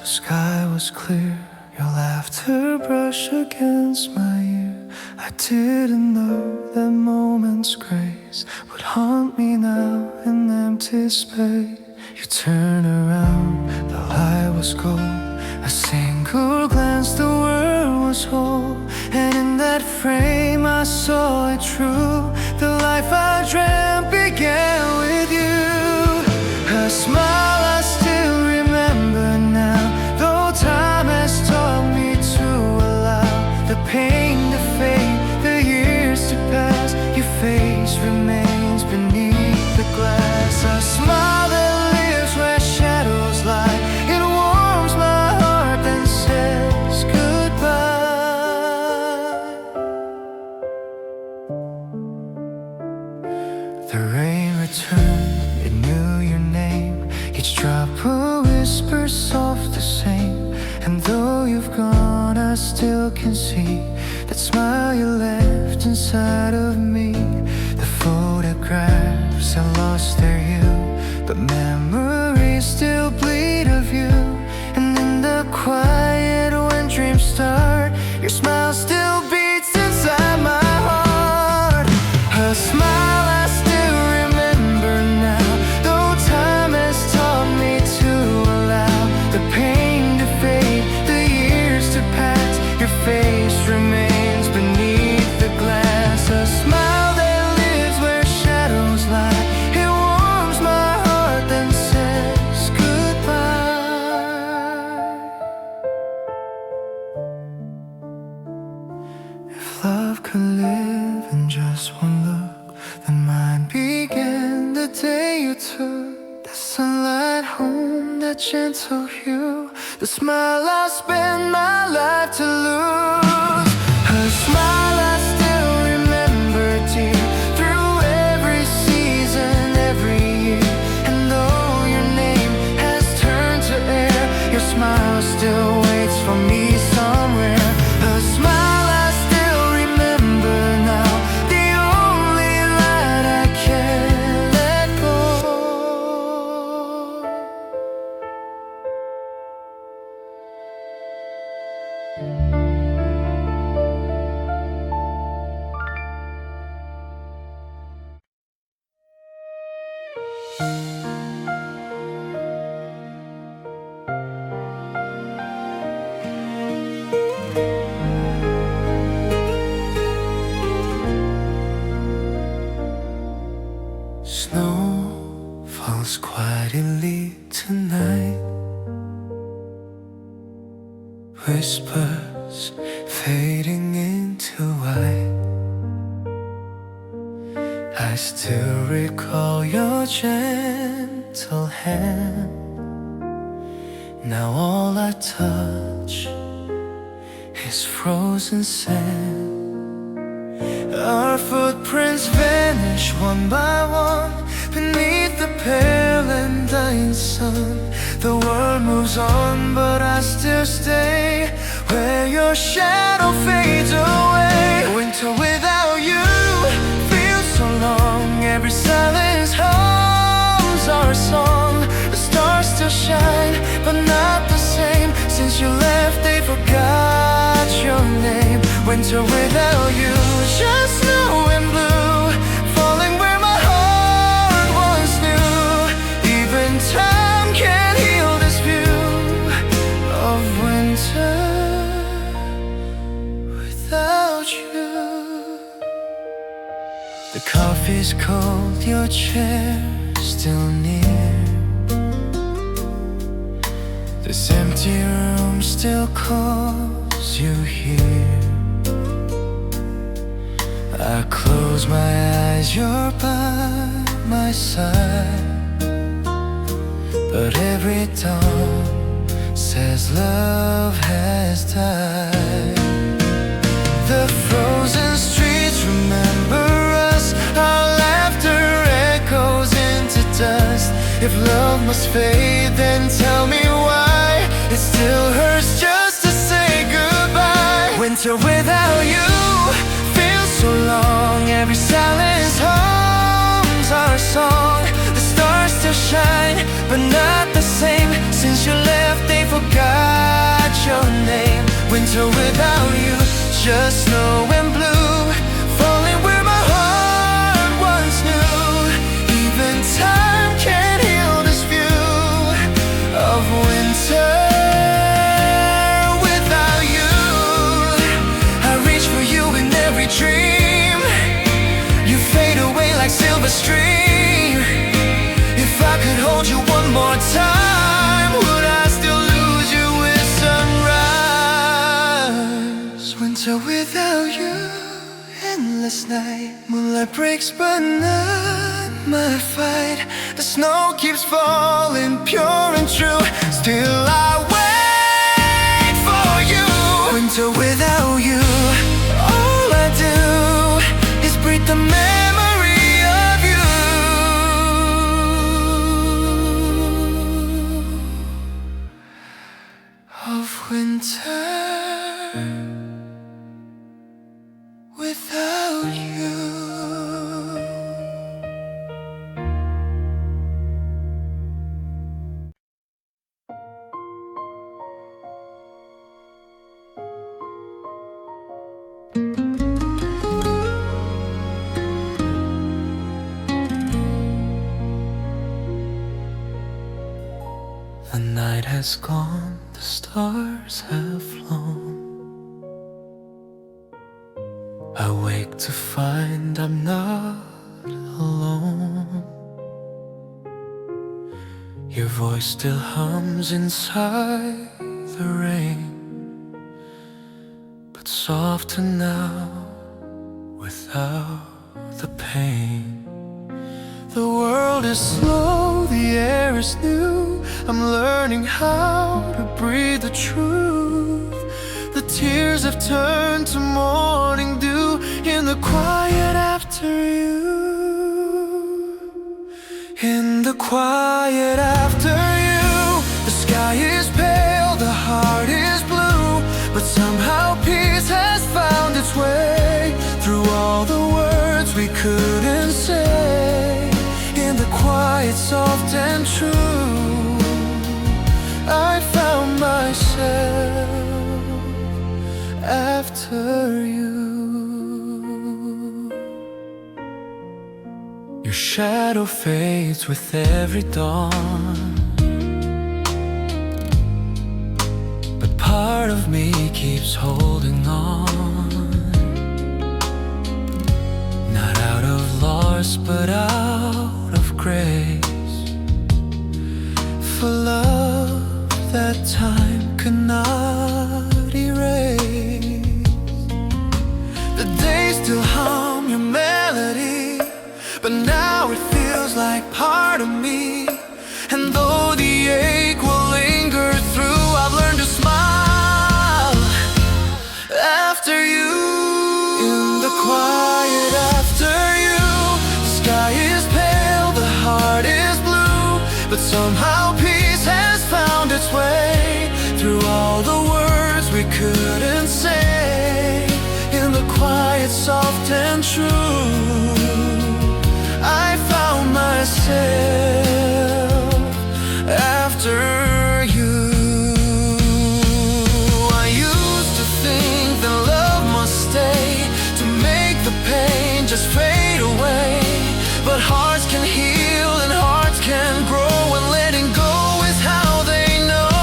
The sky was clear, your laughter brushed against my ear. I didn't know that moment's grace would haunt me now in empty space. You turned around, the light was gold. A single glance, the world was whole. And in that frame I saw it true. The life I dreamt began with you. Her smile I still remember now, though time has taught me to allow the pain to fade, the years to pass. Your face remains beneath the glass. A smile that lives where shadows lie. It warms my heart and says goodbye. The rain returned, it knew your name. Each drop a whisper soft the same. And though you've gone, I still can see that smile you left inside of me. The photographs have lost their hue, but memories still bleed of you. And in the quiet when dreams start, your smile still beats inside my heart. Her smile I still remember now, though time has taught me to allow the pain to fade, the years to pass. Your face remains beneath the glass. A smile that lives where shadows lie. It warms my heart then says goodbye. If love could live in just one look, then mine began the day you took the sunlight home, that gentle hue. The smile I spent my life to lose. Her smile I still remember dear, through every season, every year. And though your name has turned to air, your smile still waits for me somewhere. Her smile I still remember now, the only light I can't let go. Snow falls quietly tonight, whispers fading into white. I still recall your gentle hand. Now all I touch is frozen sand. Our footprints vanish one by one beneath the pale and dying sun. The world moves on, but I still stay where your shadow fades away. Winter without you feels so long. Every silence hums our song. The stars still shine, but not the same. Since you left, they forgot your name. Winter without you, just snow and blue, falling where my heart once knew. Even time can't heal this view of winter without you. The coffee's cold, your chair still near. This empty room still calls you here. I close my eyes, you're by my side, but every dawn says love has died. The frozen streets remember us, our laughter echoes into dust. If love must fade, then tell me why it still hurts just to say goodbye. Winter without you feels so long. Every silence hums our song. The stars still shine, but not the same. Since you left, they forgot winter without you, just snow and blue, falling where my heart once knew. Even time can't heal this view of winter without you. I reach for you in every dream, you fade away like silver stream. If I could hold you one more time, would I still lose you with sunrise? Winter without you, endless night, moonlight breaks but not my fight. The snow keeps falling, pure and true, still I wait for you. Winter without you, all I do is breathe the memory of you. Of winter without you. The night has gone, the stars have flown. I wake to find I'm not alone. Your voice still hums inside the rain, but softer now without the pain. The world is slow, the air is new, I'm learning how to breathe the truth. The tears have turned to morning dew in the quiet after you. In the quiet after you, the sky is pale, the heart is blue, but somehow peace has found its way through all the words we couldn't say. In the quiet, soft and true, I found myself after you. Your shadow fades with every dawn, but part of me keeps holding on. Not out of loss, but out of grace, for love that time could not erase. The days still hum your melody, but now it feels like part of me. And though the ache will linger through, I've learned to smile after you. In the quiet after you, the sky is pale, the heart is blue, but somehow peace has found its way through all the words we couldn't say. In the quiet, soft and true, I found myself after you. I used to think that love must stay to make the pain just fade away, but hearts can heal and hearts can grow, and letting go is how they know.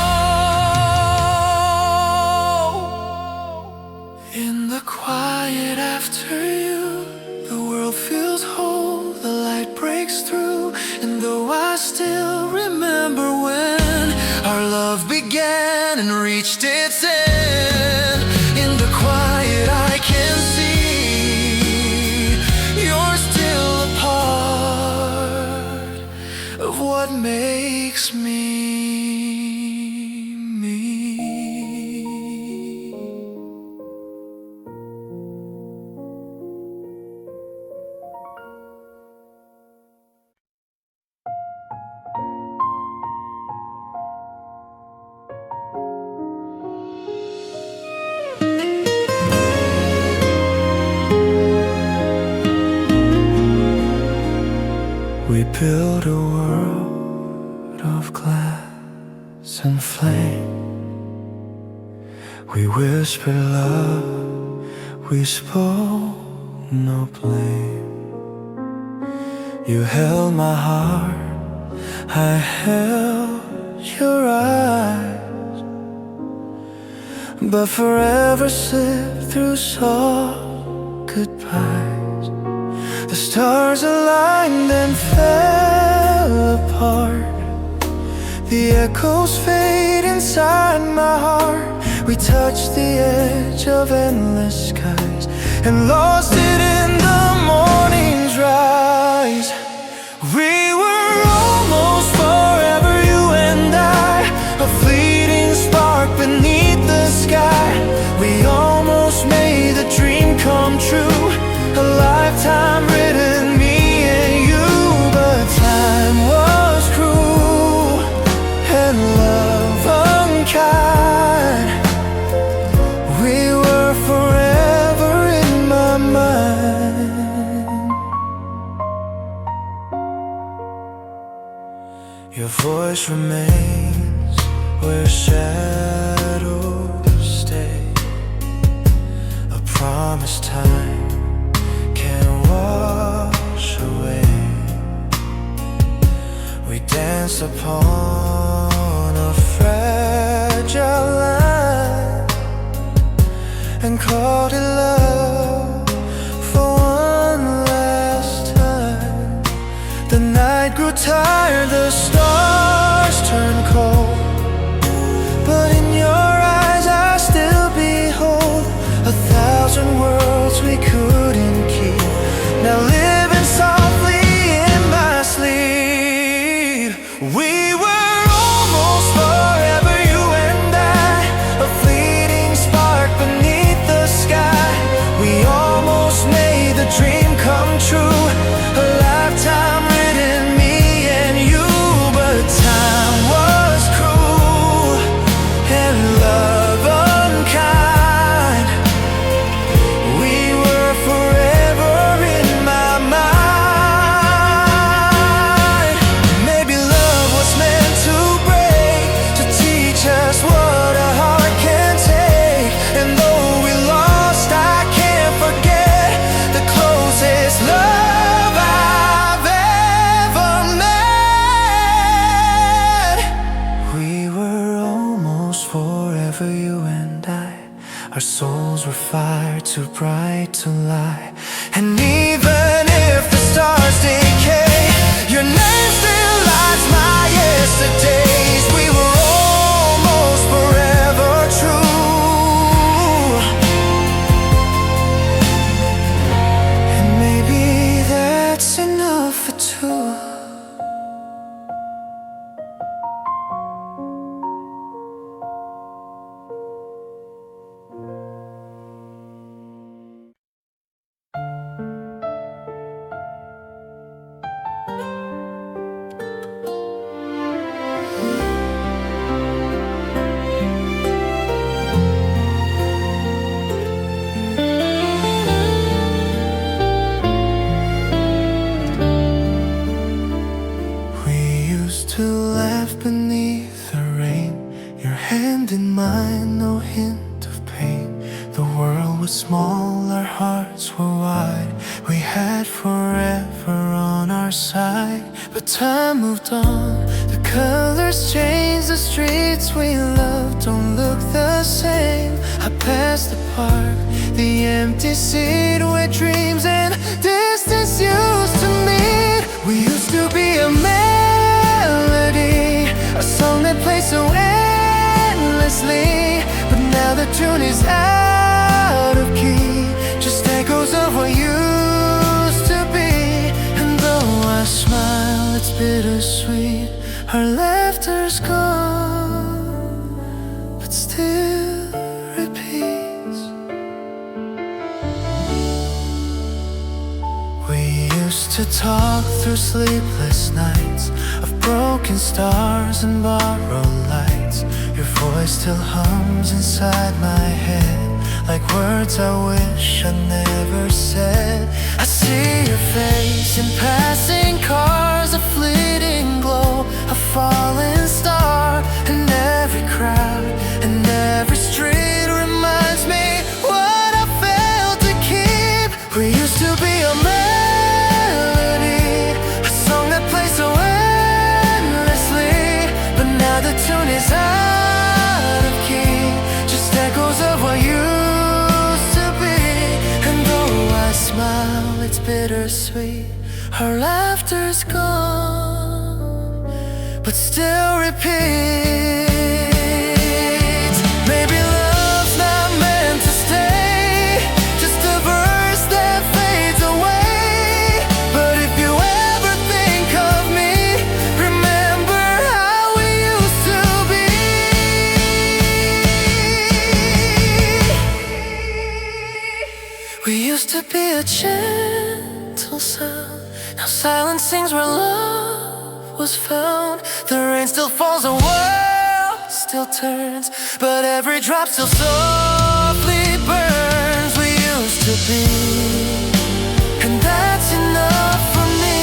In the quiet after you, the world feels whole, the light breaks through, and though I still remember when our love began and reached its end, in the quiet I can see you're still a part of what makes me me. We build a world of glass and flame. We whispered love, we spoke no blame. You held my heart, I held your eyes, but forever slipped through soft goodbyes. The stars aligned and fell apart. The echoes fade inside my heart. We touched the edge of endless skies and lost it in the morning's rise. We were almost forever, you and I, a fleeting spark beneath the sky. We almost made the dream come true, a lifetime written, me and you. But time was cruel and love unkind. We were forever in my mind. Your voice remains where shadows stay, a promise time can't wash away. We danced upon a fragile line and called it love for one last time. The night grew tired, the stars turned cold, but in your eyes I still behold 1,000 worlds we couldn't keep, now living softly in my sleep. We were almost forever, you and I, a fleeting spark beneath the sky. We almost made the dream come true, a lifetime written, me and you. But time was cruel and love unkind. We were forever in my mind. Maybe love was meant to break, to teach us what a heart can take. And though we lost, I can't forget the closest love I've ever met. We were almost forever, you and I. Our souls were fired too bright to lie. And even if the stars decay, your name still lights my yesterdays. We were almost forever true, and maybe that's enough for two. We used to laugh beneath the rain, your hand in mine, no hint of pain. The world was small, our hearts were wide. We had forever on our side. But time moved on, the colors changed. The streets we loved don't look the same. I passed the park, the empty seat where dreams and distance used to meet. We used to be a melody, a song that plays so endlessly. But now the tune is out of key, just echoes of what used to be. And though I smile, it's bittersweet. Our laughter's gone, but still repeats. We used to talk through sleepless nights, of broken stars and borrowed lights. Your voice still hums inside my head, like words I wish I never said. I see your face in passing cars, a fleeting glow, a falling star. And every crowd and every street bittersweet. Our laughter's gone, but still repeats. Maybe love's not meant to stay, just a verse that fades away. But if you ever think of me, remember how we used to be. We used to be a gentle sound. Now silence sings where love was found. The rain still falls, the world still turns, but every drop still softly burns. We used to be, and that's enough for me.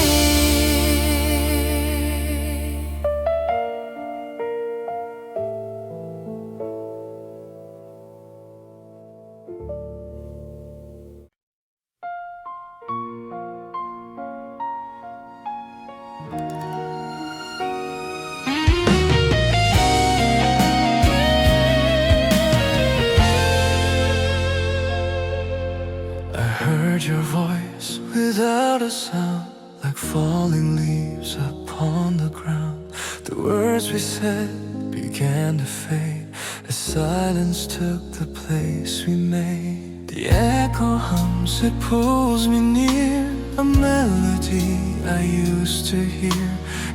I heard your voice without a sound, like falling leaves upon the ground. The words we said began to fade as silence took the place we made. The echo hums, it pulls me near, a melody I used to hear.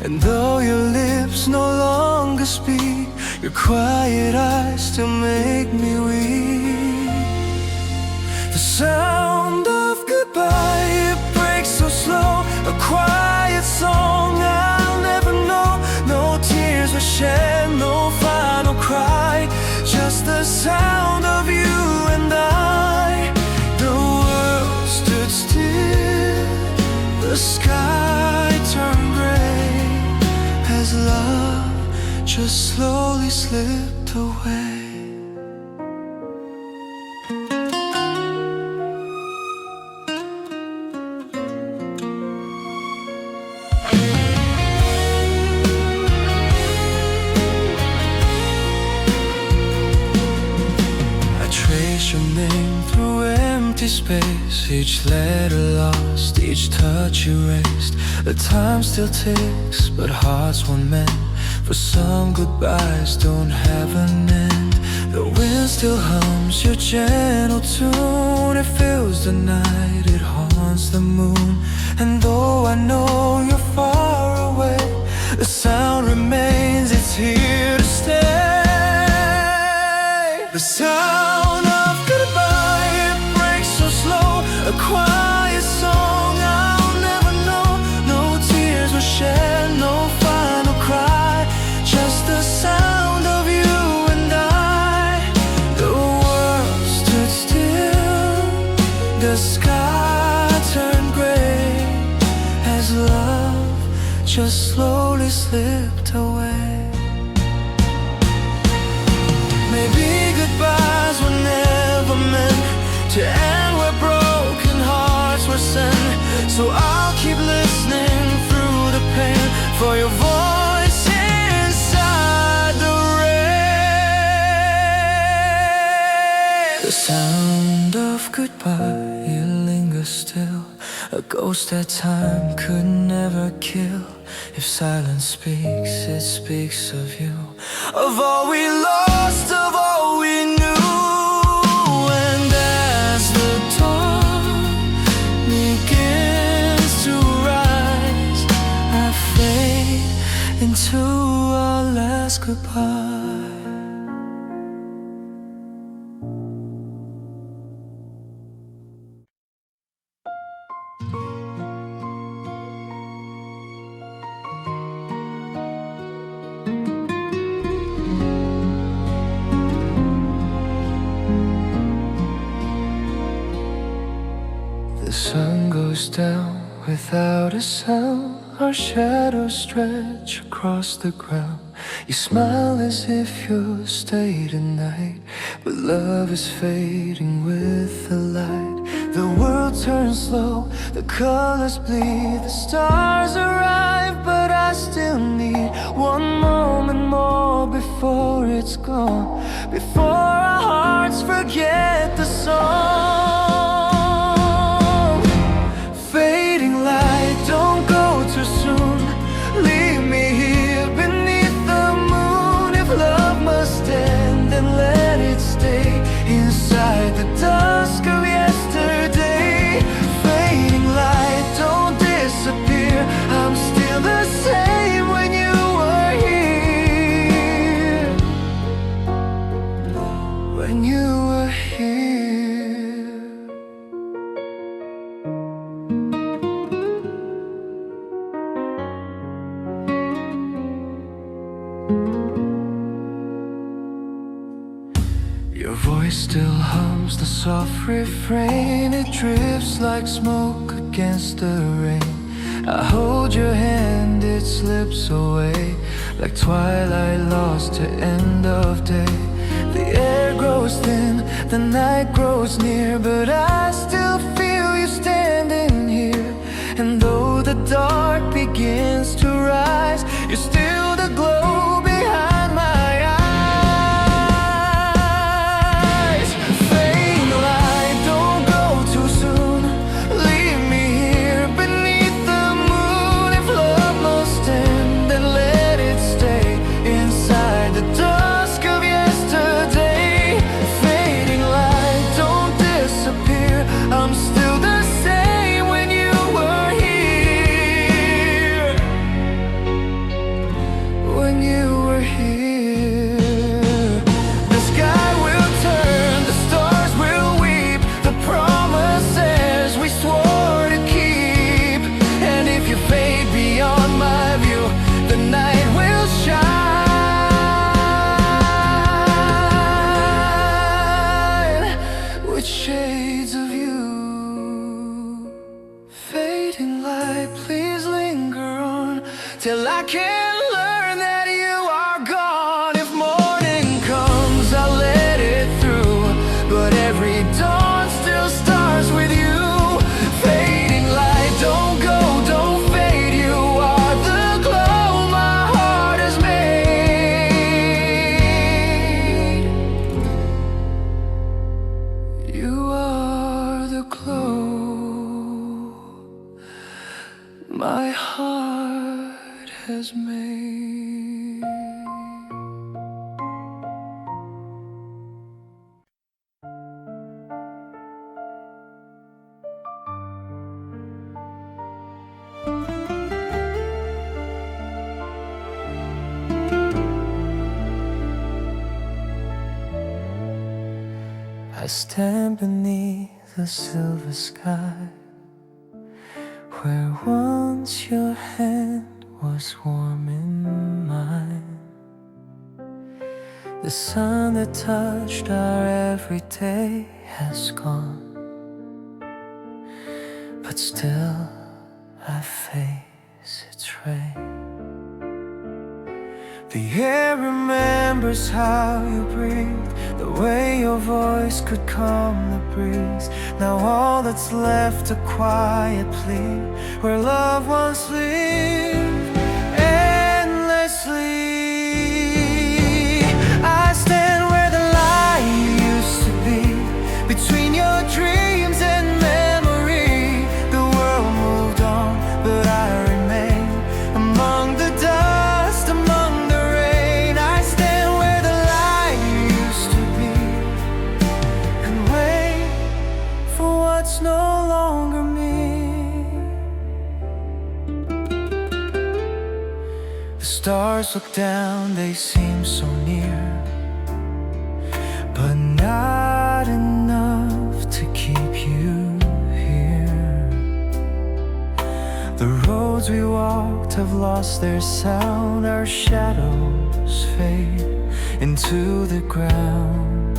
And though your lips no longer speak, your quiet eyes still make me weep. The sound of goodbye, it breaks so slow, a quiet song I'll never know. No tears were shed, no final cry, just the sound of you and I. The world stood still, the sky turned gray, as love just slowly slipped away. Your name through empty space, each letter lost, each touch erased. The time still ticks, but hearts weren't meant for some goodbyes don't have an end. The wind still hums your gentle tune, it fills the night, it haunts the moon. And though I know you're far away, the sound remains, it's here to stay. The sound of goodbye, it breaks so slow, a quiet song I'll never know. No tears were shed, no final cry, just the sound of you and I. The world stood still, the sky turned gray, as love just slowly slipped away. Maybe goodbyes were never meant to end where broken hearts were sent. So I'll keep listening through the pain for your voice inside the rain. The sound of goodbye, it lingers still, a ghost that time could never kill. If silence speaks, it speaks of you, of all we lost, of all we knew. And as the dawn begins to rise, I fade into our last goodbye. The sun goes down without a sound, our shadows stretch across the ground. You smile as if you'll stay tonight, but love is fading with the light. The world turns slow, the colors bleed, the stars arrive, but I still need one moment more before it's gone, before our hearts forget the song. Fading when you were here. Your voice still hums the soft refrain. It drifts like smoke against the rain. I hold your hand, it slips away like twilight lost to end of day. The air grows thin, the night grows near, but I still feel you standing here. And though the dark begins to rise, you're still the glow behind my eyes. Fading light, don't go too soon. Leave me here beneath the moon. If love must end, then let it stay inside the dusk of yesterday. Fading light, don't disappear. I'm still the same when you were here. When you were here. The sky will turn, the stars will weep, the promises we swore to keep. And if you fade beyond my view, the night will shine with shades of you. Fading light, please linger on till I can learn that you are gone. If morning comes, I'll let it through, but every dawn still starts with you. Fading light, don't go, don't fade. You are the glow my heart has made. You are the glow my heart has made. I stand beneath the silver sky, where once your hand was warm in mine. The sun that touched our everyday has gone, but still I face its rain. The air remembers how you breathed, the way your voice could calm the breeze. Now all that's left a quiet plea, where love once lived endlessly. I stand where the light used to be, between your dreams and memory. The world moved on, but I remain among the dust, among the rain. I stand where the light used to be, and wait for what's no longer me. The stars look down, they seem so near, but not enough to keep you here. The roads we walked have lost their sound. Our shadows fade into the ground.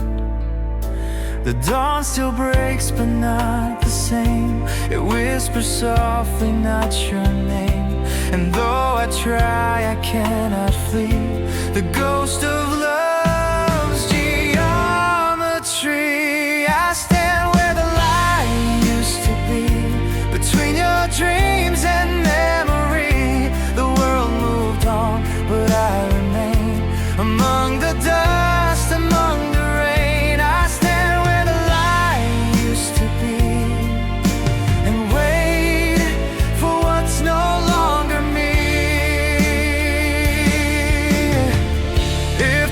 The dawn still breaks, but not the same. It whispers softly, not your name. And though I try, I cannot flee the ghost of love's geometry. I stand where the light used to be, between your dreams and memory. The world moved on, but I remain among the dust, among the rain. I stand where the light used to be, and wait for what's no longer me. If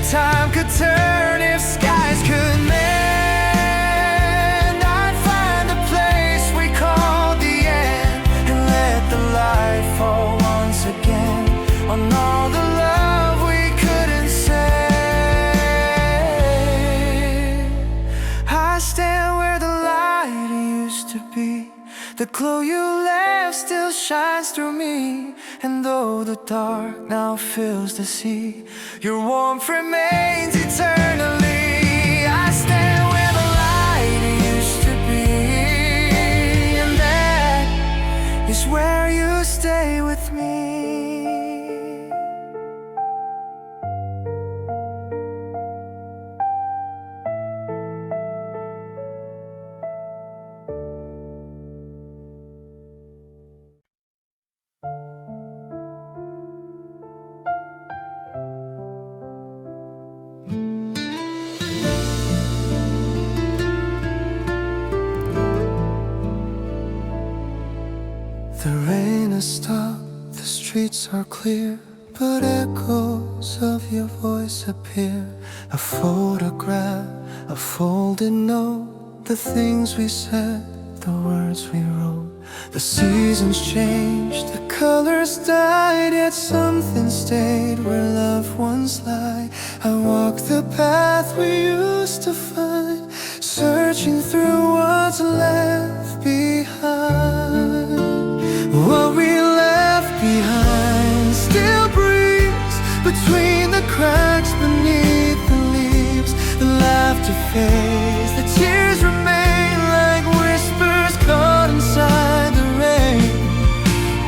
The glow you left still shines through me, and though the dark now fills the sea, your warmth remains eternally. I stand where the light used to be, and that is where you stay with me. The rain has stopped, the streets are clear, but echoes of your voice appear. A photograph, a folded note, the things we said, the words we wrote. The seasons changed, the colors died, yet something stayed where loved ones lie. I walk the path we used to find, searching through what's left behind. What we left behind still breathes between the cracks beneath the leaves. The laughter fades, the tears remain like whispers caught inside the rain.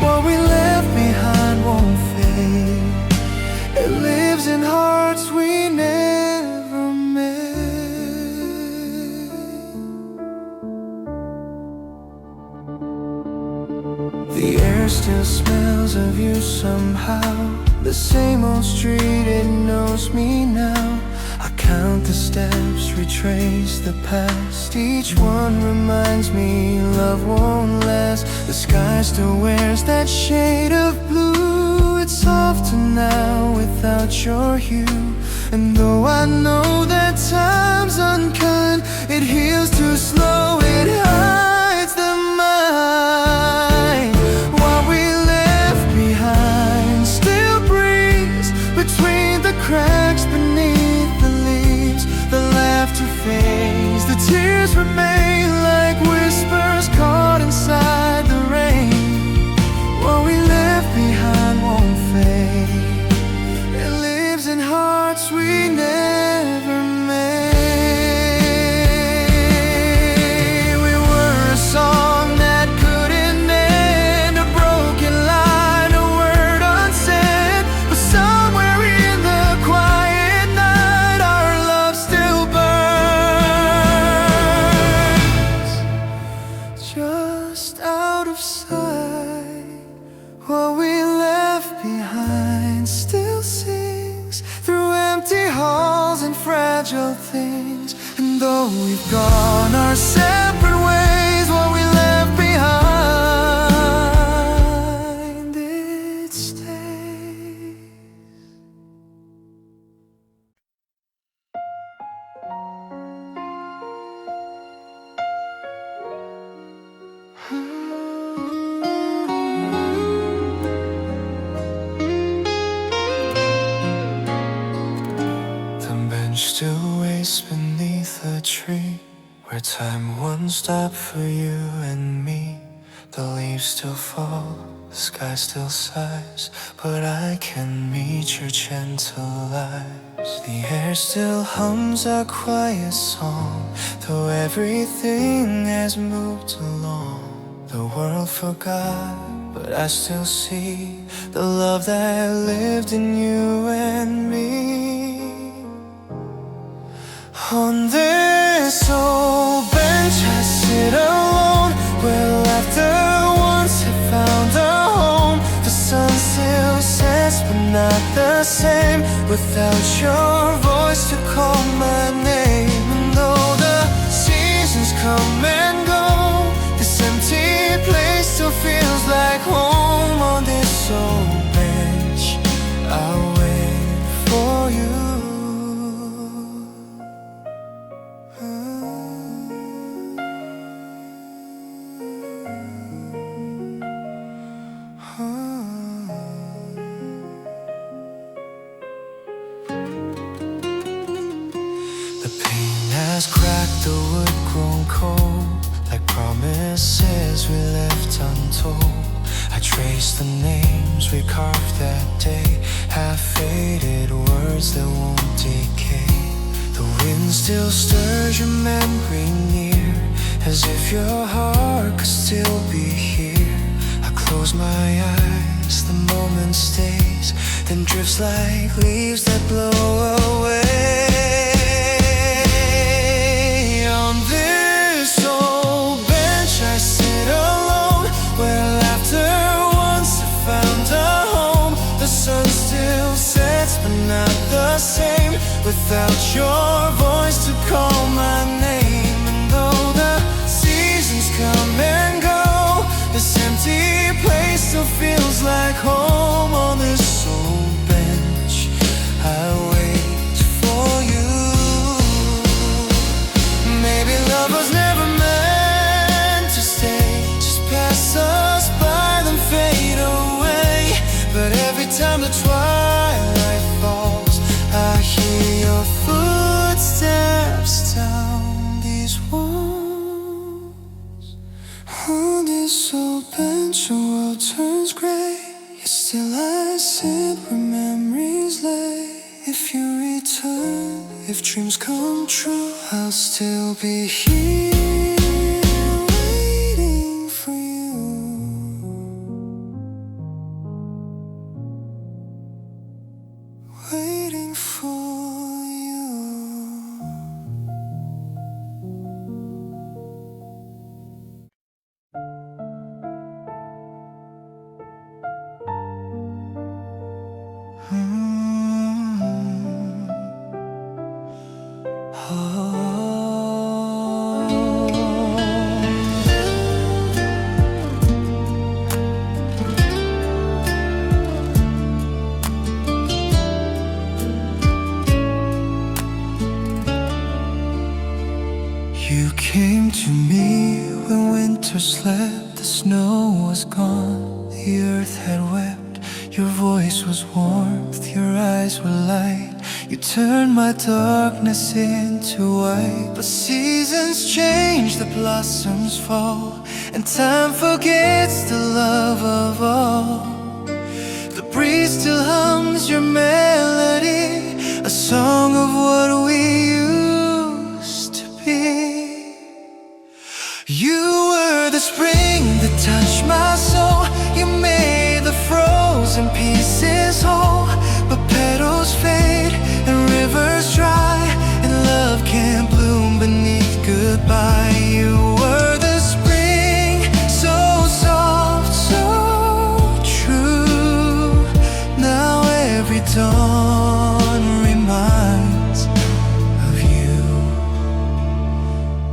What we left behind won't fade, it lives in hearts we never made. The air still smells of you somehow, the same old street, it knows me now. I count the steps, retrace the past, each one reminds me love won't last. The sky still wears that shade of blue, it's softer now without your hue. And though I know that time's unkind, it heals too slow, it hides the mind. What we left behind still breathes between the cracks beneath the leaves. The laughter fades, the tears remain like whispers caught inside the rain. What we left behind won't fade, it lives in hearts we never made. We were a song that couldn't end, a broken line, a word unsaid. But somewhere in the quiet night, our love still burns, just out of sight. What we left behind still sings through empty halls and fragile things. And though we've gone our separate ways, what we left behind, it stays. The bench still waits beneath a tree, where time once stopped for you and me. The leaves still fall, the sky still sighs, but I can meet your gentle eyes. The air still hums a quiet song, though everything has moved along. The world forgot, but I still see the love that lived in you and me. On this old bench I sit alone, where laughter once had found a home. The sun still sets, but not the same, without your voice to call my name. And though the seasons come and go, this empty place still feels like home. On this old bench I'll wait for you. The pain has cracked the wood grown cold, like promises we left untold. I trace the names we carved that day, half-faded words that won't decay. The wind still stirs your memory near, as if your heart could still be here. I close my eyes, the moment stays, then drifts like leaves that blow away. On this old bench I sit alone, where laughter once had found a home. The sun still sets, but not the same, without your voice to call my name. And though the seasons come and go, this empty place still feels like home. On this old bench I wait for you. Maybe love was never meant to stay, just pass us by then fade away. But every time the twilight falls, I hear your footsteps down these walls. On this old bench the world turns grey, yet still I sit where memories lay. If you return, if dreams come true, I'll still be here waiting for you. Waiting for you. You came to me when winter slept, the snow was gone, the earth had wept. Your voice was warmth, your eyes were light. You turned my darkness into white. But seasons change, the blossoms fall, and time forgets the love of all. The breeze still hums your melody, a song of what we used to be. You were the spring that touched my soul. You made the frozen pieces whole. But petals fade and rivers dry, and love can't bloom beneath goodbye. You were the spring, so soft, so true. Now every dawn reminds of you.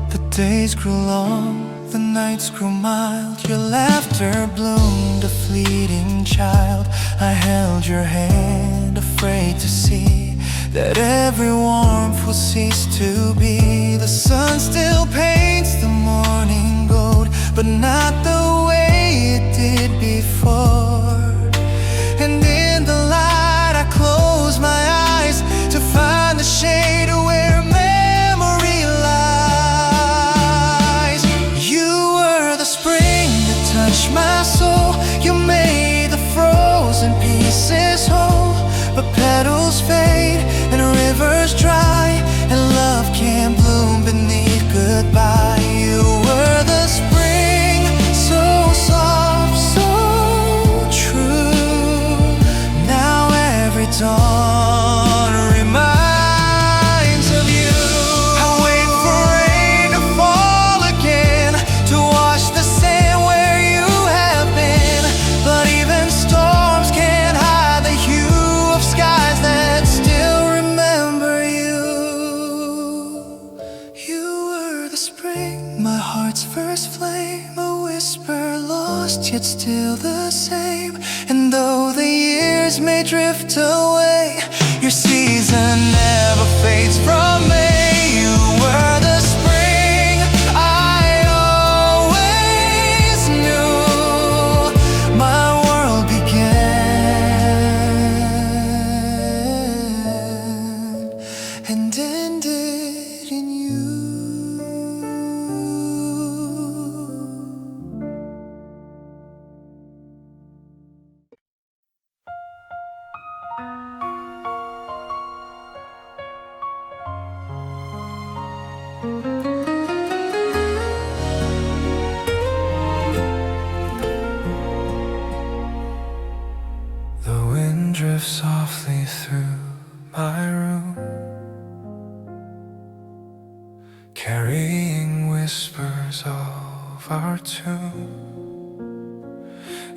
The days grew long, the nights grew mild. Your laughter bloomed, a fleeting child. I held your hand, afraid to see that every warmth will cease to be. The sun still paints the morning gold, but not the way it did before. And in the light I close my eyes to find the shade where memory lies. You were the spring that touched my soul. You made the frozen pieces whole. But petals fade and rivers dry, and love can't bloom beneath goodbye. You were the spring, so soft, so true. Now every dawn reminds of you. I wait for rain to fall again, to wash the sand where you have been. But even storms can't hide the hue of skies that still remember you. You were the spring, my heart's first flame, a whisper lost yet still the same. And though the years may drift away, your season never fades from me. You were the spring I always knew. My world began and ended in you. The wind drifts softly through my room, carrying whispers of our tune.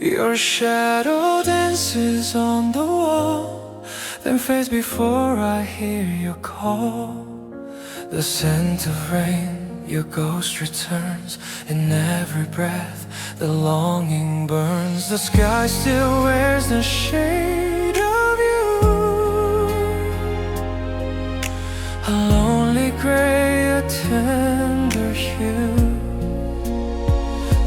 Your shadow dances on the wall, then fades before I hear your call. The scent of rain, your ghost returns. In every breath, the longing burns. The sky still wears the shade of you, a lonely gray, a tender hue.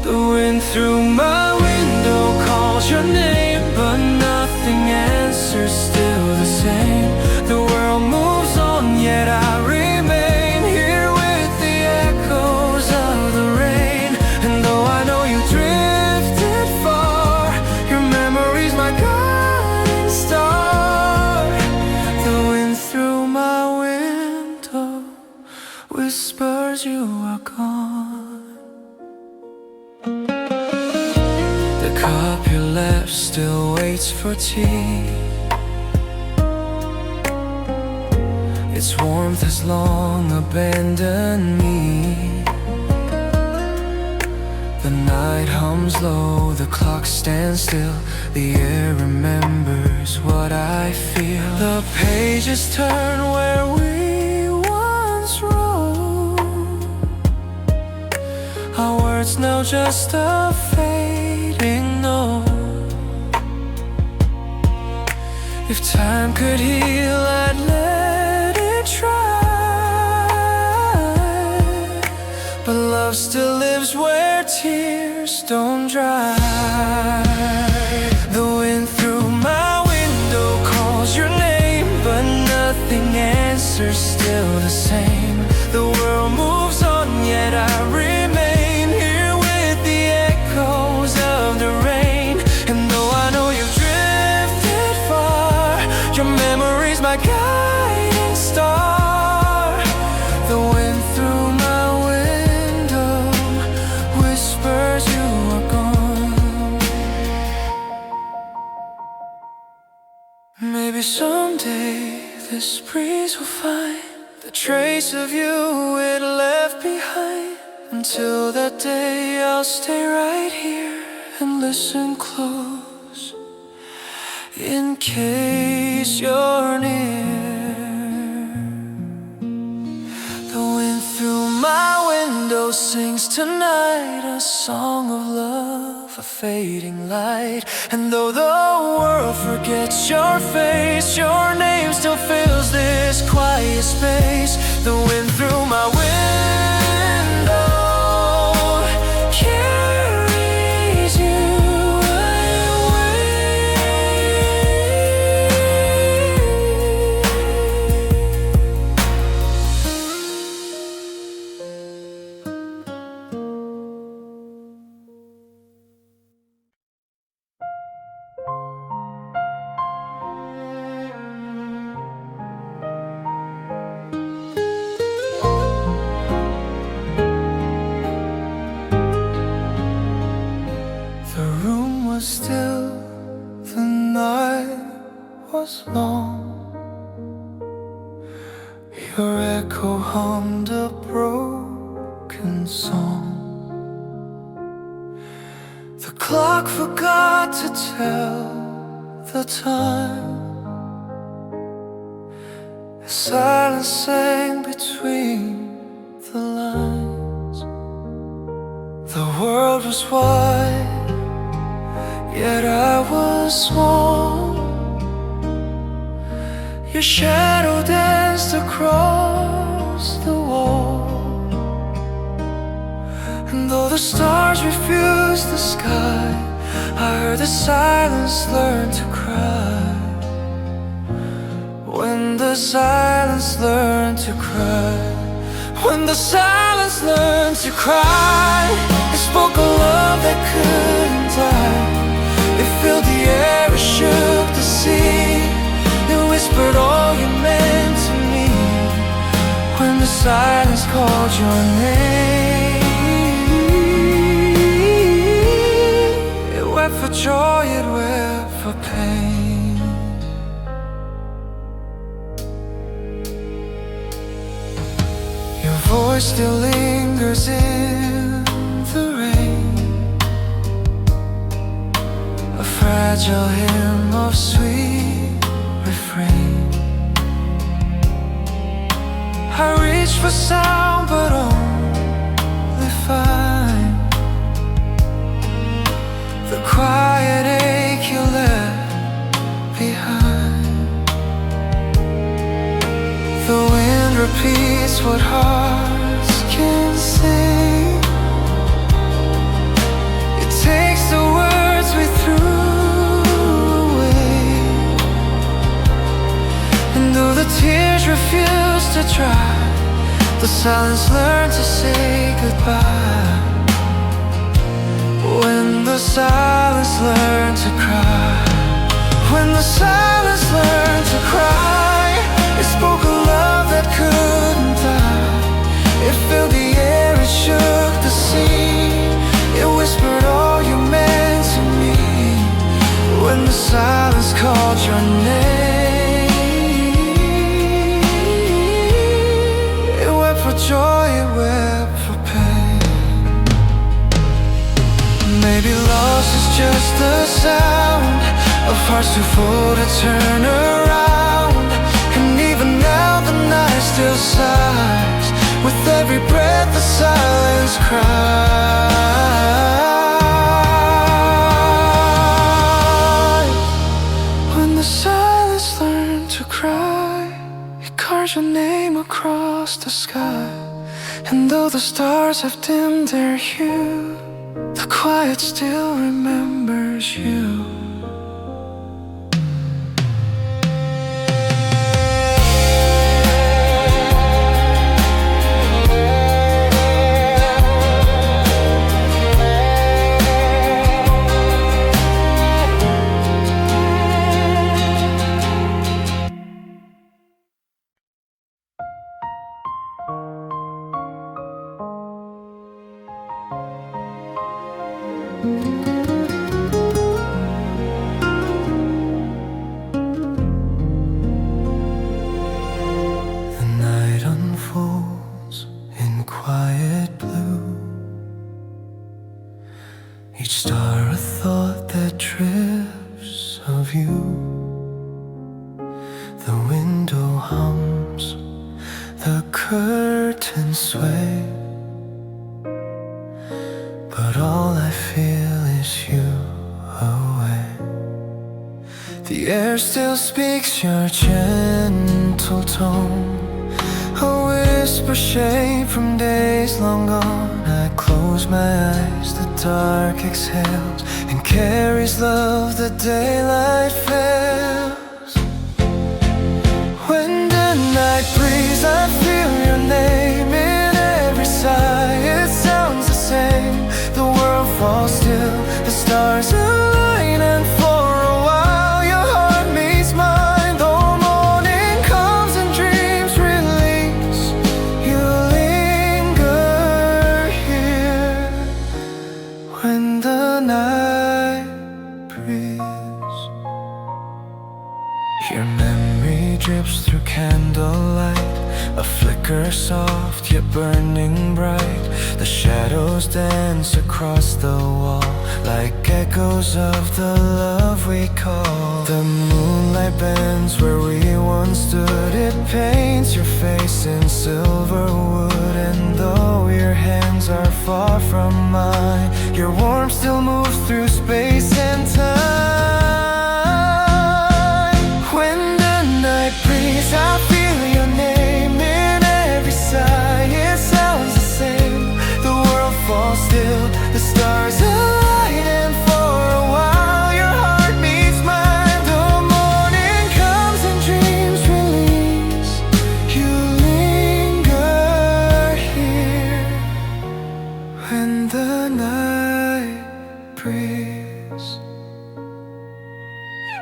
The wind through my window calls your name, but nothing answers, still the same. The world moves on, yet I remain here with the echoes of the rain. And though I know you drifted far, your memory's my guiding star. The wind through my window whispers you are gone. The cup you left still waits for tea. Its warmth has long abandoned me. The night hums low, the clock stands still. The air remembers what I feel. The pages turn where we once wrote. Our words now just a fading note. If time could heal, I'd let it try. But love still lives where tears don't dry. The wind through my window calls your name, but nothing answers, still the same. The world moves on, yet I remain here with the echoes of the rain. And though I know you've drifted far, your memory's my guiding star. The wind through my window whispers you are gone. Maybe someday this breeze will find the trace of you it left behind. Until that day, I'll stay right here and listen close, in case you're near. The wind through my window sings tonight a song of love, a fading light. And though the world forgets your face, your name still fills this quiet space. The wind through my window carries you still, the night was long. Your echo hummed a broken song. The clock forgot to tell the time. Silence sang between the lines. The world was wide, yet I was small. Your shadow danced across the wall. And though the stars refused the sky, I heard the silence learn to cry. When the silence learned to cry, when the silence learned to cry, it spoke a love that couldn't die. It filled the air, it shook the sea. It whispered all you meant to me. When the silence called your name. It wept for joy, it wept for pain. Your voice still lingers in the rain, a fragile hymn of sweet refrain. I reach for sound but only find the quiet ache you left behind. The wind repeats what hearts can sing. It takes the words we threw away, and though the tears refuse to dry, the silence learned to say goodbye. When the silence learned to cry, when the silence learned to cry, it spoke a love that couldn't die. It filled the air, it shook the sea. It whispered all you meant to me. When the silence called your name, it wept for joy, it wept for pain. Maybe loss is just the sound of hearts too full to turn around. And even now the night still sighs. With every breath the silence cries. When the silence learned to cry, it carves your name across the sky. And though the stars have dimmed their hue, the quiet still remembers you. The night unfolds in quiet blue, each star a thought that drifts of you. The window hums, the curtains sway, but all I feel is you away. The air still speaks your gentle tone, a whisper shaped from days long gone. I close my eyes, the dark exhales and carries love the daylight fails. When the night breathes, I feel your name in every sigh. It sounds the same. The world falls still, the stars align, and for a while your heart meets mine. Though morning comes and dreams release, you linger here. When the night breathes, your memory drips through candlelight, a flicker soft yet burning bright. The shadows dance across the wall like echoes of the love we call. The moonlight bends where we once stood. It paints your face in silver wood, and though your hands are far from mine, your warmth still moves through space and time. When the night breathes, I feel your name in every sigh. It sounds the same. The world falls still, the stars align, and for a while your heart meets mine. The morning comes and dreams release, you linger here. When the night breathes,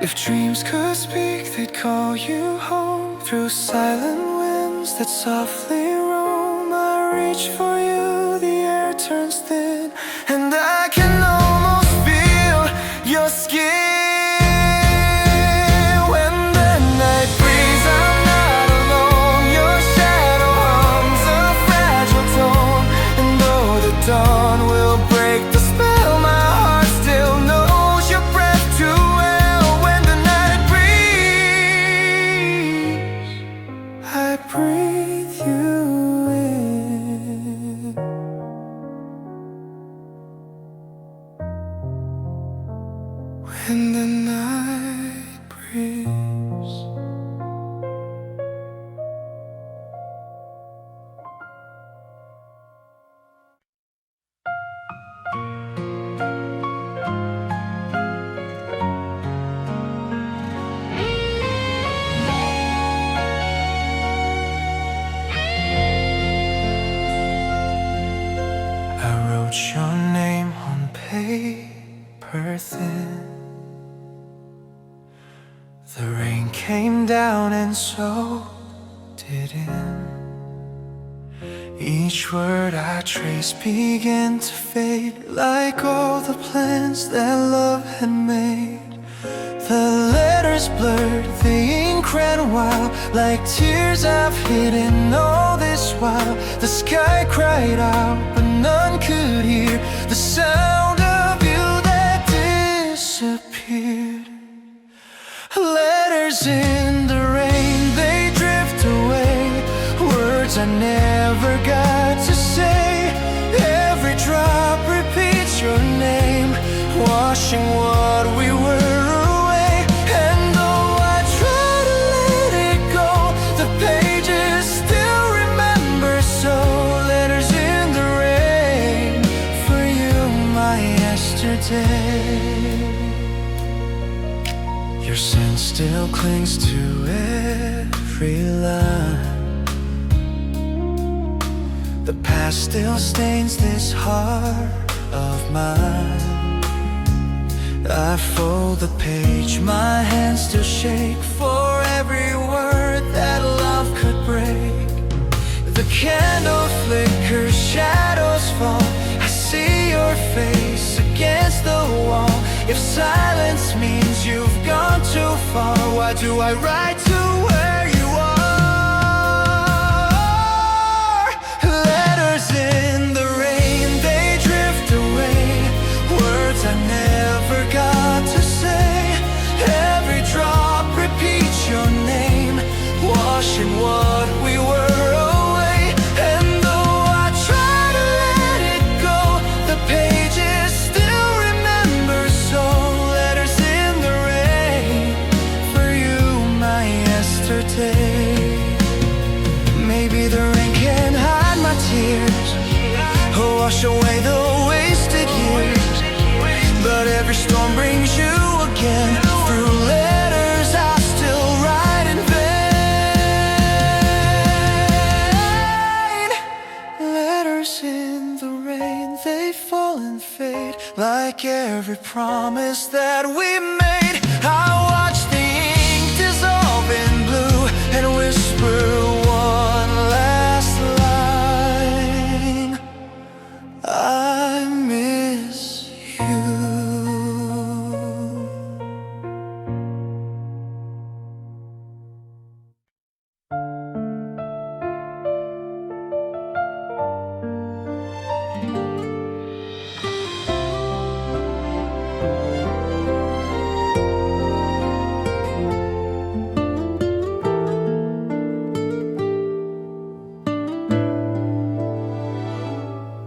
if dreams could speak, they'd call you home through silent winds that softly roam. reach for you, the air turns thin, and I can almost feel your skin. When the night breeze, I'm not alone. Your shadow hums a fragile tone, and though the dawn will break the spell, my heart still knows your breath too well. When the night breathes, I breathe you in. When the night breathes. I wrote your name on paper thin. The rain came down and soaked it in. Each word I traced began to fade, like all the plans that love had made. The letters blurred, the ink ran wild, like tears I've hidden all this while. The sky cried out, but none could hear the sound of you that disappeared. Letters in the rain, they drift away, words I never got to say. Every drop repeats your name, washing what we were away. And though I try to let it go, the pages still remember. So letters in the rain, for you, my yesterday. Your scent still clings to every line. The past still stains this heart of mine. I fold the page, my hands still shake for every word that love could break. The candle flickers, shadows fall, I see your face against the wall. If silence means you've gone too far, why do I write to where you are? Letters in the rain, they drift away, words I never got to say. Every drop repeats your name, washing what we were away. And though I try to let it go, the pages still remember. So letters in the rain, for you, my yesterday. Maybe the rain can hide my tears, or wash away the wasted years, but every storm brings you again. Through letters I still write in vain. Letters in the rain, they fall and fade, like every promise that we made. I watch the ink dissolve in blue and whisper one last line: I miss you.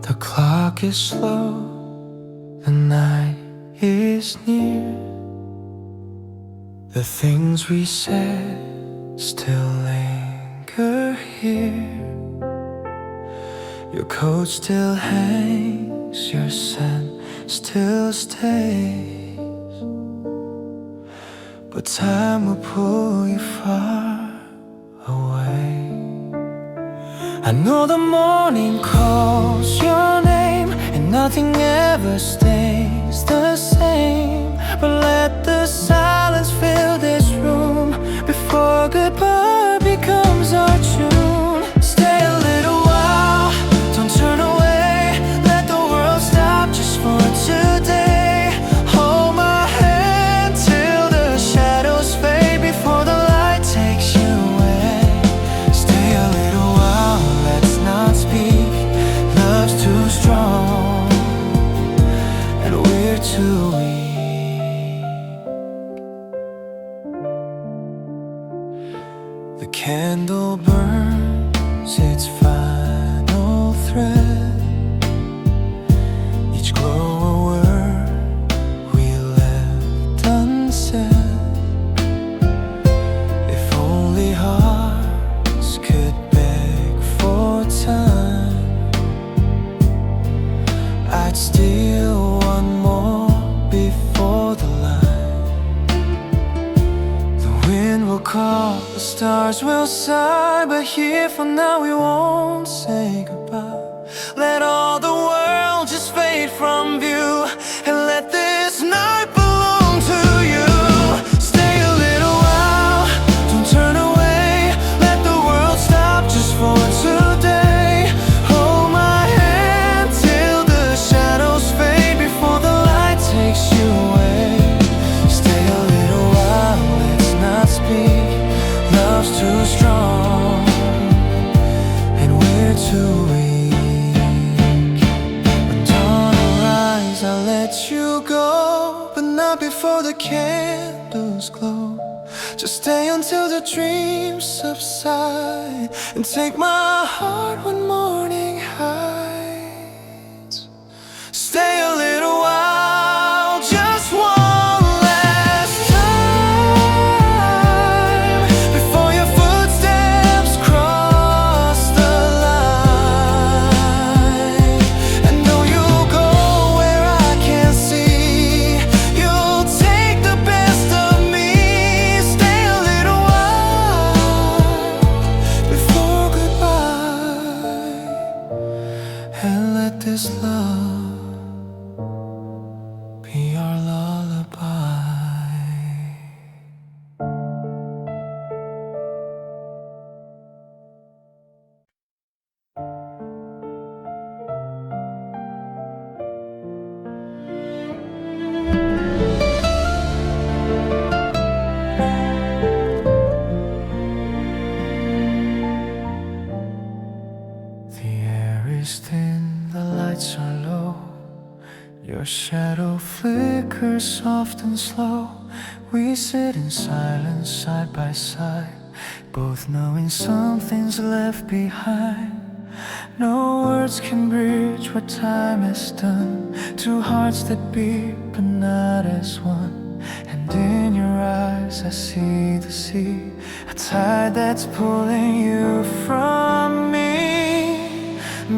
The clock is slow, the night is near. The things we said still linger here. Your coat still hangs, your scent still stays, but time will pull you far away. I know the morning calls your name, and nothing ever stays the same. But let the silence fill this room before goodbye becomes our tune. Stay a little while, I'd steal one more before the line. The wind will call, the stars will sigh, but here for now we won't say goodbye. Let all the world just fade from view, and let this night belong to you. Stay a little while, don't turn away. Let the world stop just for today. Hold my hand till the shadows fade, before the light takes you away. Stay a little while, let's not speak. Love's too strong, and we're too weak. I'll let you go, but not before the candles glow. Just stay until the dreams subside, and take my heart when morning hides. Stay a little while, just one last time, before your footsteps cross the line. And though you'll go where I can't see, you'll take the best of me. Stay a little while before goodbye, and let this love be our lullaby. The air is thin, the lights are low. Your shadow flickers soft and slow. We sit in silence side by side, both knowing something's left behind. No words can bridge what time has done. Two hearts that beat but not as one. And in your eyes I see the sea, a tide that's pulling you from me.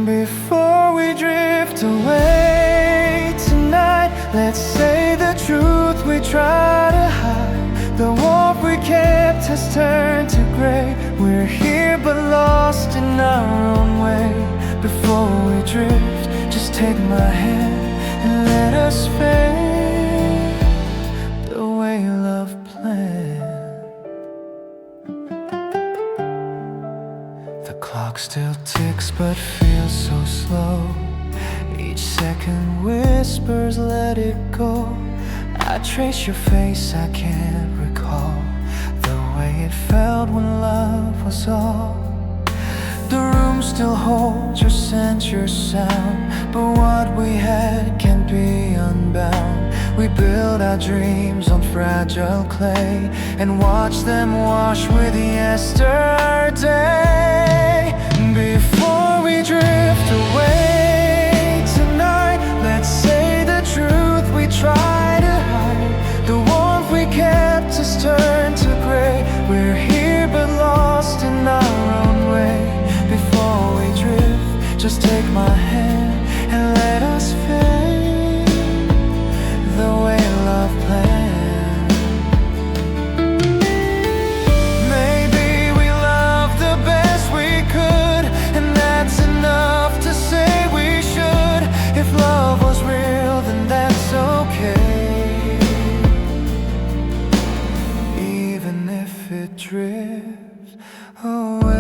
Before we drift away tonight, let's say the truth we try to hide. The warmth we kept has turned to gray. We're here but lost in our own way. Before we drift, just take my hand and let us fade the way love planned. The clock still ticks but feels so slow. Each second whispers, let it go. I trace your face, I can't recall the way it felt when love was all. The room still holds your scent, your sound, but what we had can't be unbound. We build our dreams on fragile clay and watch them wash with yesterday. Before we drift away tonight, let's say the truth we try to hide. The warmth we kept has turned to gray. We're here but lost in our own way. Before we drift, just take my hand and let us fade the way love planned. Maybe we loved the best we could, and that's enough to say we should. If love was real, then that's okay, even if it drifts away.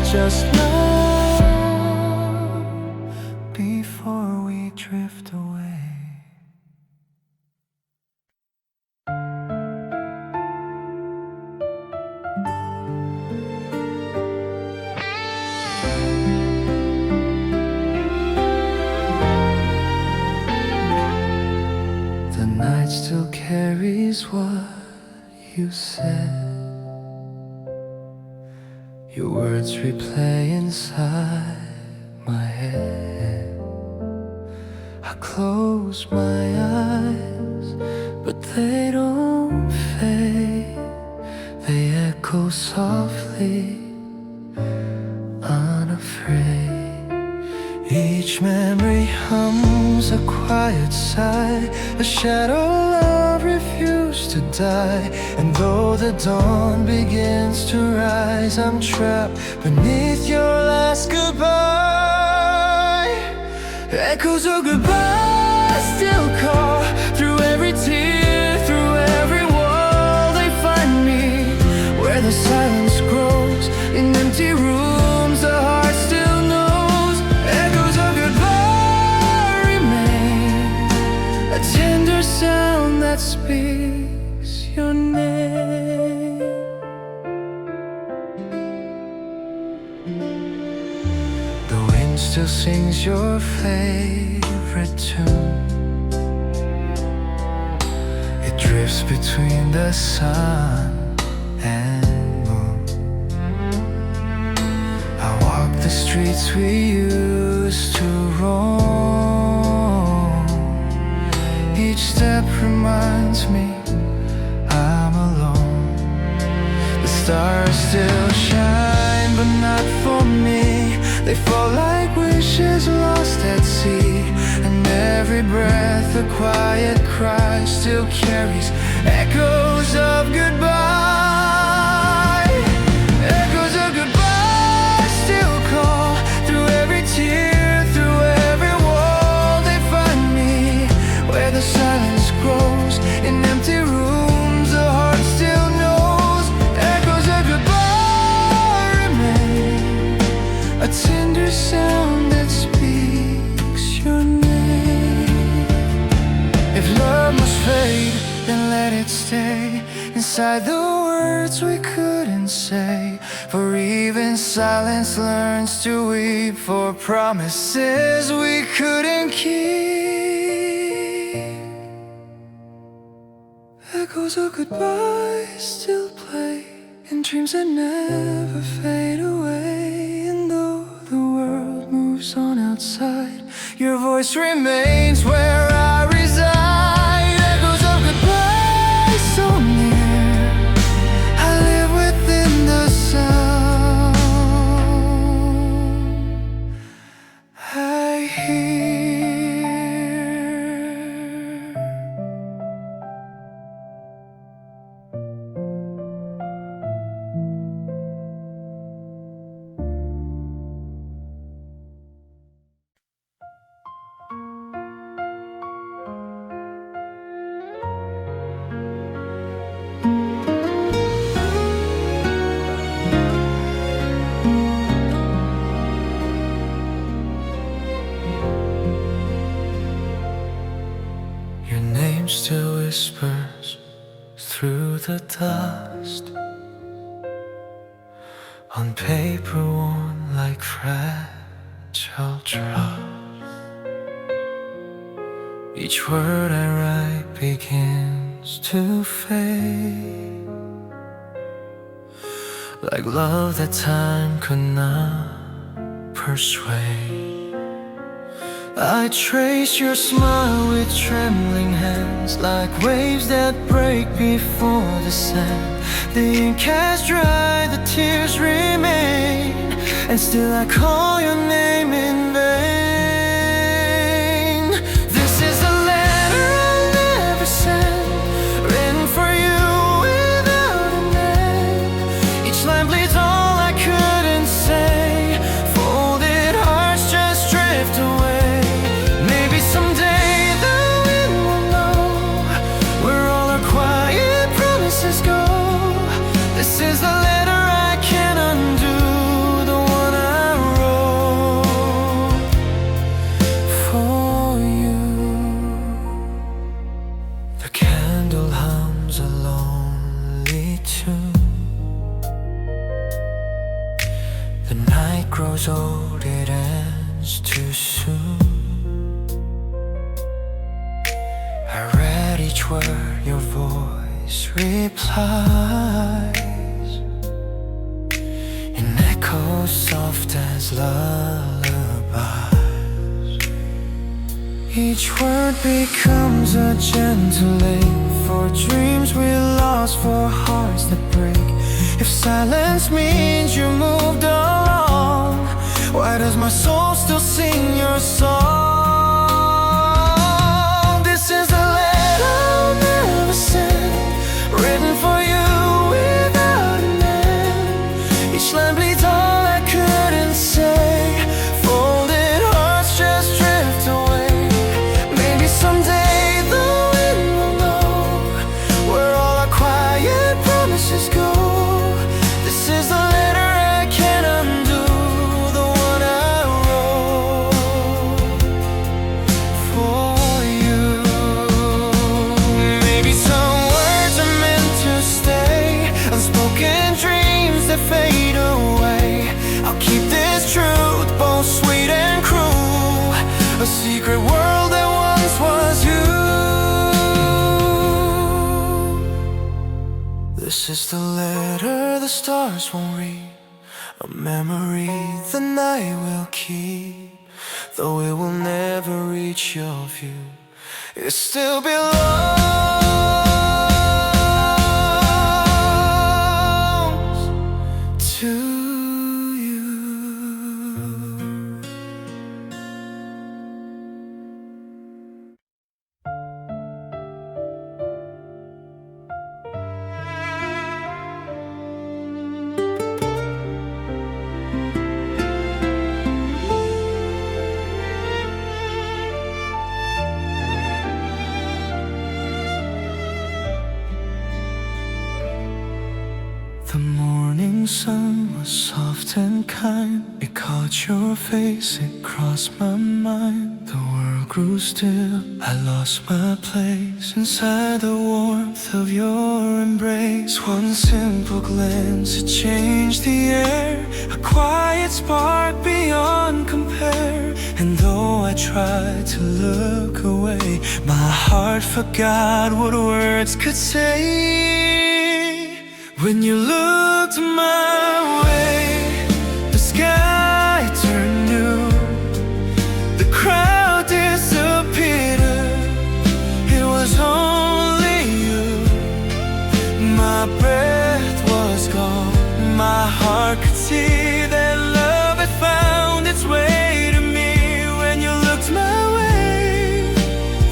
Just love before we drift away. The night still carries what you said. Your words replay inside my head. I close my eyes, but they don't fade. They echo softly, unafraid. Each memory hums a quiet sigh, a shadow love refused to die. And though the dawn begins to rise, I'm trapped beneath your last goodbye. Echoes of goodbye still call through every tear, through every wall. They find me where the silence grows, in empty rooms the heart still knows. Echoes of goodbye remain, a tender sound that speaks your name. The wind still sings your favorite tune. It drifts between the sun and moon. I walk the streets we used to roam. Each step reminds me I'm alone. The stars still shine, but not for me. They fall like wishes lost at sea. And every breath a quiet cry still carries echoes of goodbye. Echoes of goodbye still call through every tear, through every wall. They find me where the silence grows, in empty rooms the heart still knows. Echoes of goodbye remain, a tender sound that speaks your name. If love must fade, then let it stay inside the words we couldn't say. For even silence learns to weep for promises we couldn't keep. Echoes of goodbye still play in dreams that never fade away. And though the world moves on outside, your voice remains where I reside. Echoes of goodbye so near, I live within the sound I hear. Your name still whispers through the dust, on paper worn like fragile trust. Each word I write begins to fade, like love that time could not persuade. I trace your smile with trembling hands, like waves that break before the sand. The ink has dried, the tears remain, and still I call your name in vain. This is a letter I'll never send, written for you without an end. Each line bleeds all I couldn't say, folded hearts just drift away. This is the letter I can't undo, the one I wrote for you. The candle hums a lonely tune. The night grows old, it ends too soon. I read each word your voice replies, in echoes soft as lullabies. Each word becomes a gentle ache for dreams we lost, for hearts that break. If silence means you moved along, why does my soul still sing your song? This is the letter I'll never send, written for you without an end. Each line bleeds all I couldn't say. Folded hearts just drift away. Maybe someday the wind will know where all our quiet promises go. This is the letter I can't undo, the one I wrote for you. Maybe some words are meant to stay, unspoken dreams that fade away. I'll keep this truth, both sweet and cruel, a secret world that once was you. This is the letter the stars won't read, a memory the night will keep. Though it will never reach your view, it still belongs to you. The morning sun was soft and kind. It caught your face, it crossed my mind. The world grew still, I lost my place inside the warmth of your embrace. One simple glance, it changed the air, a quiet spark beyond compare. And though I tried to look away, my heart forgot what words could say. When you looked my way, the sky turned new, the crowd disappeared. It was only you. My breath was gone, my heart could see that love had found its way to me. When you looked my way,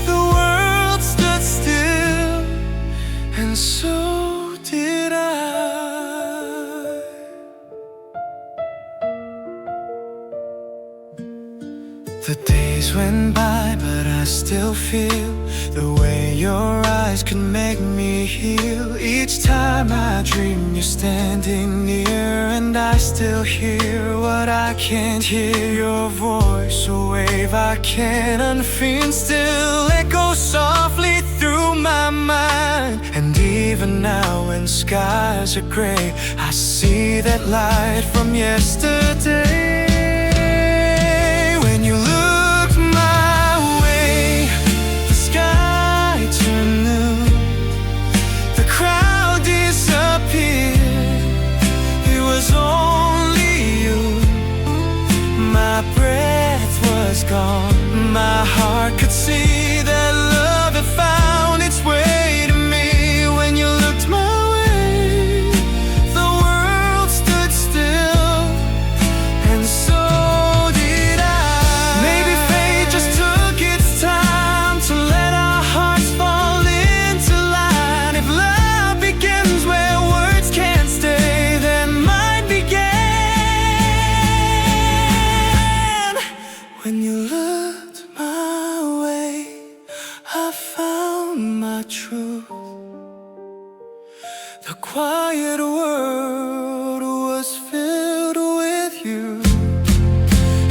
the world stood still, and so did I. The days went by, but I still feel the way your eyes could make me heal. Each time I dream you're standing near, and I still hear what I can't hear. Your voice, a wave I can't unfeel, still echoes softly through my mind. And even now when skies are gray, I see that light from yesterday. When you looked my way, the sky turned new, the crowd disappeared. It was only you. My breath was gone, my heart could see that love had found its way to me. When you looked my way, the world stood still, and so did I. Maybe fate just took its time to let our hearts fall into line. If love begins where words can't stay, then mine began. When you looked my way, I found my truth. The quiet world was filled with you.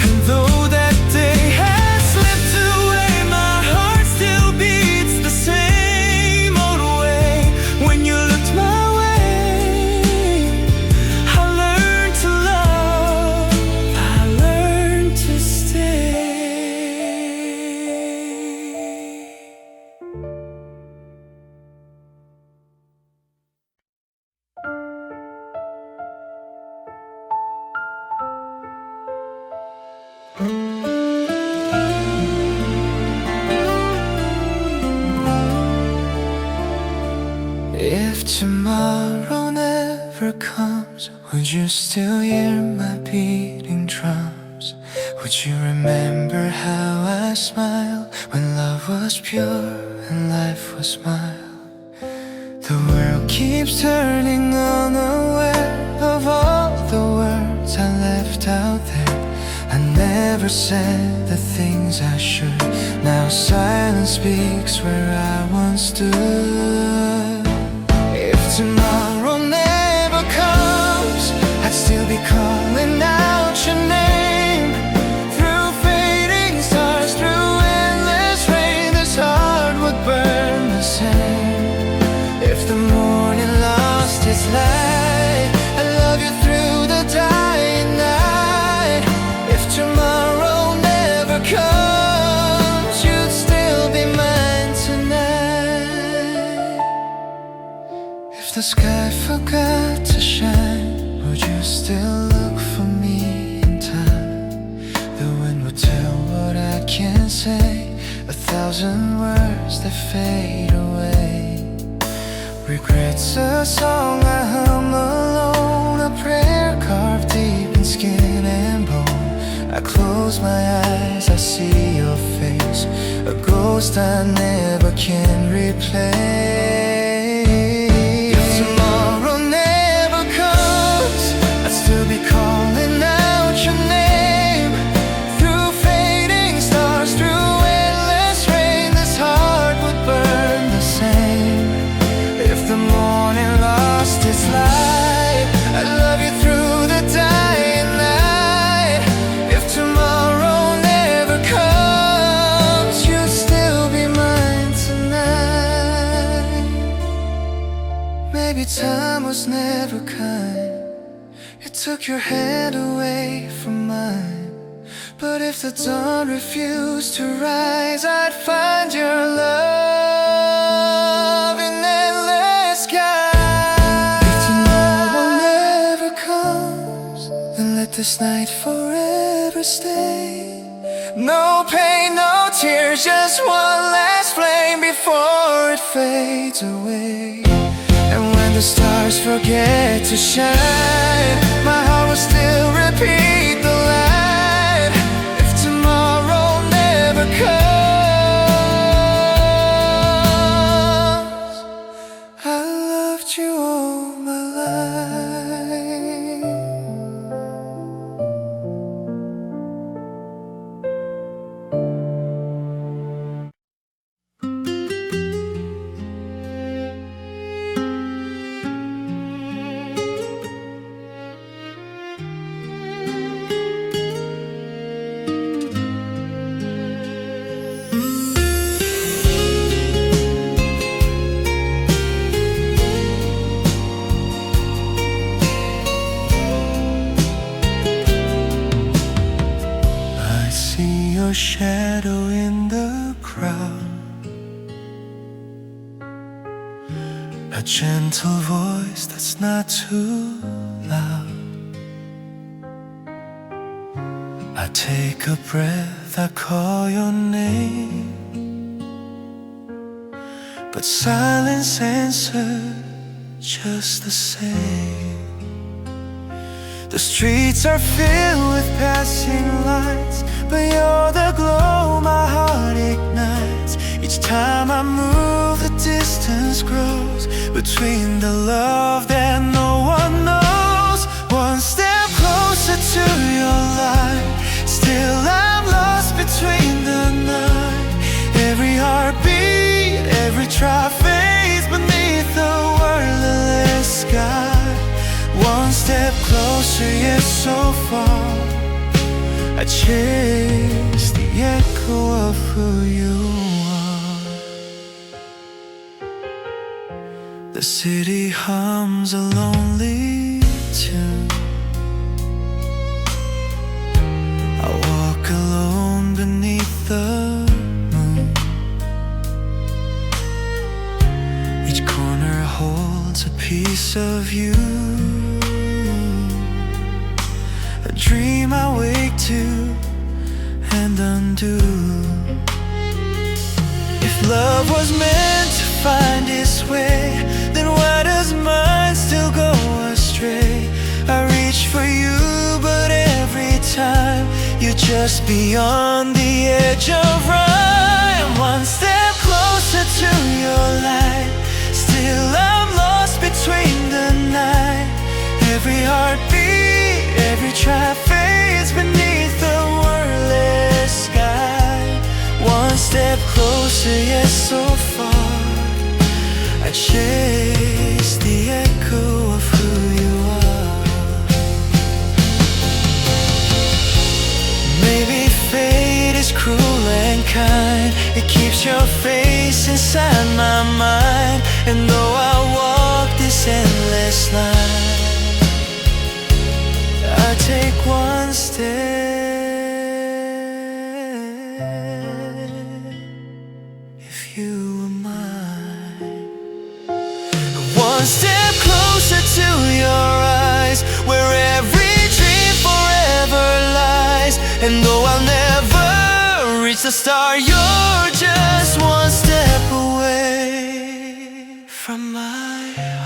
And though that day has slipped away, my heart still beats the same old way. When you looked my way, I learned to love, I learned to stay. tomorrow never comes, would you still hear my beating drums? Would you remember how I smiled when love was pure and life was mild? The world keeps turning, unaware of all the words I left out there. I never said the things I should. Now silence speaks where I once stood. If tomorrow never comes, I'd still be calling out your name. Through fading stars, through endless rain, this heart would burn the same. If the morning lost its light, I love you through the dying night. If tomorrow never comes, you'd still be mine tonight. If the sky forgot to shine, would you still look for me in time? The wind would tell what I can't say, 1,000 words that fade away. Regrets a song I hum alone, a prayer carved deep in skin and bone. I close my eyes, I see your face, a ghost I never can replace. If tomorrow never comes, I'd still be calling out your name. Through fading stars, through endless rain, this heart would burn the same. If the morning lost its light, I'd love you through the dying night. If tomorrow never comes, you'd still be mine tonight. Maybe time was never kind, it took your hand away from mine. But if the dawn refused to rise, I'd find your love in endless sky. If tomorrow never comes, then let this night forever stay. No pain, no tears, just one last flame before it fades away. And when the stars forget to shine, my heart will still repeat the line. If tomorrow never comes, I loved you all my life. I see your shadow in the crowd, a gentle voice that's not too loud. I take a breath, I call your name, but silence answers just the same. The streets are filled with passing lights, but you're the glow my heart ignites. Each time I move, the distance grows between the love that no one knows. One step closer to your light, still I'm lost between the night. Every heartbeat, every try fades beneath the wordless sky. One step closer, yet so far, I chase the echo of who you are. The city hums a lonely tune. I walk alone beneath the moon. Each corner holds a piece of you, a dream I wake to and undo. If love was meant to find its way, then why does just beyond the edge of rhyme. One step closer to your light, still I'm lost between the night. Every heartbeat, every try fades beneath the wordless sky. One step closer, yet so far, I chase the echo of who you are. Maybe fate is cruel and kind, it keeps your face inside my mind. And though I walk this endless line, I take one step if you were mine. One step closer to your eyes, where every dream forever lies. And though I'll never reach the star, you're just one step away from my heart.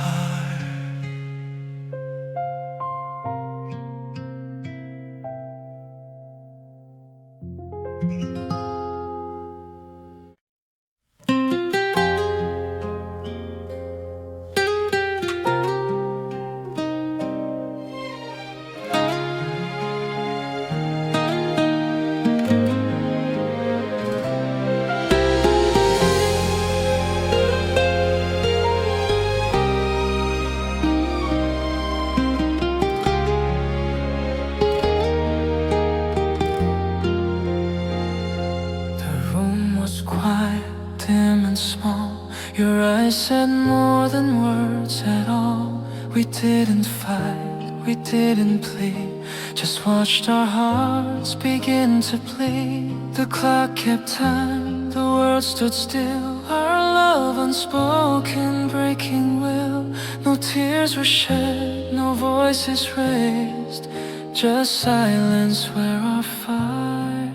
Your eyes said more than words at all. We didn't fight, we didn't plead, just watched our hearts begin to bleed. The clock kept time, the world stood still, our love unspoken, breaking will. No tears were shed, no voices raised, just silence where our fire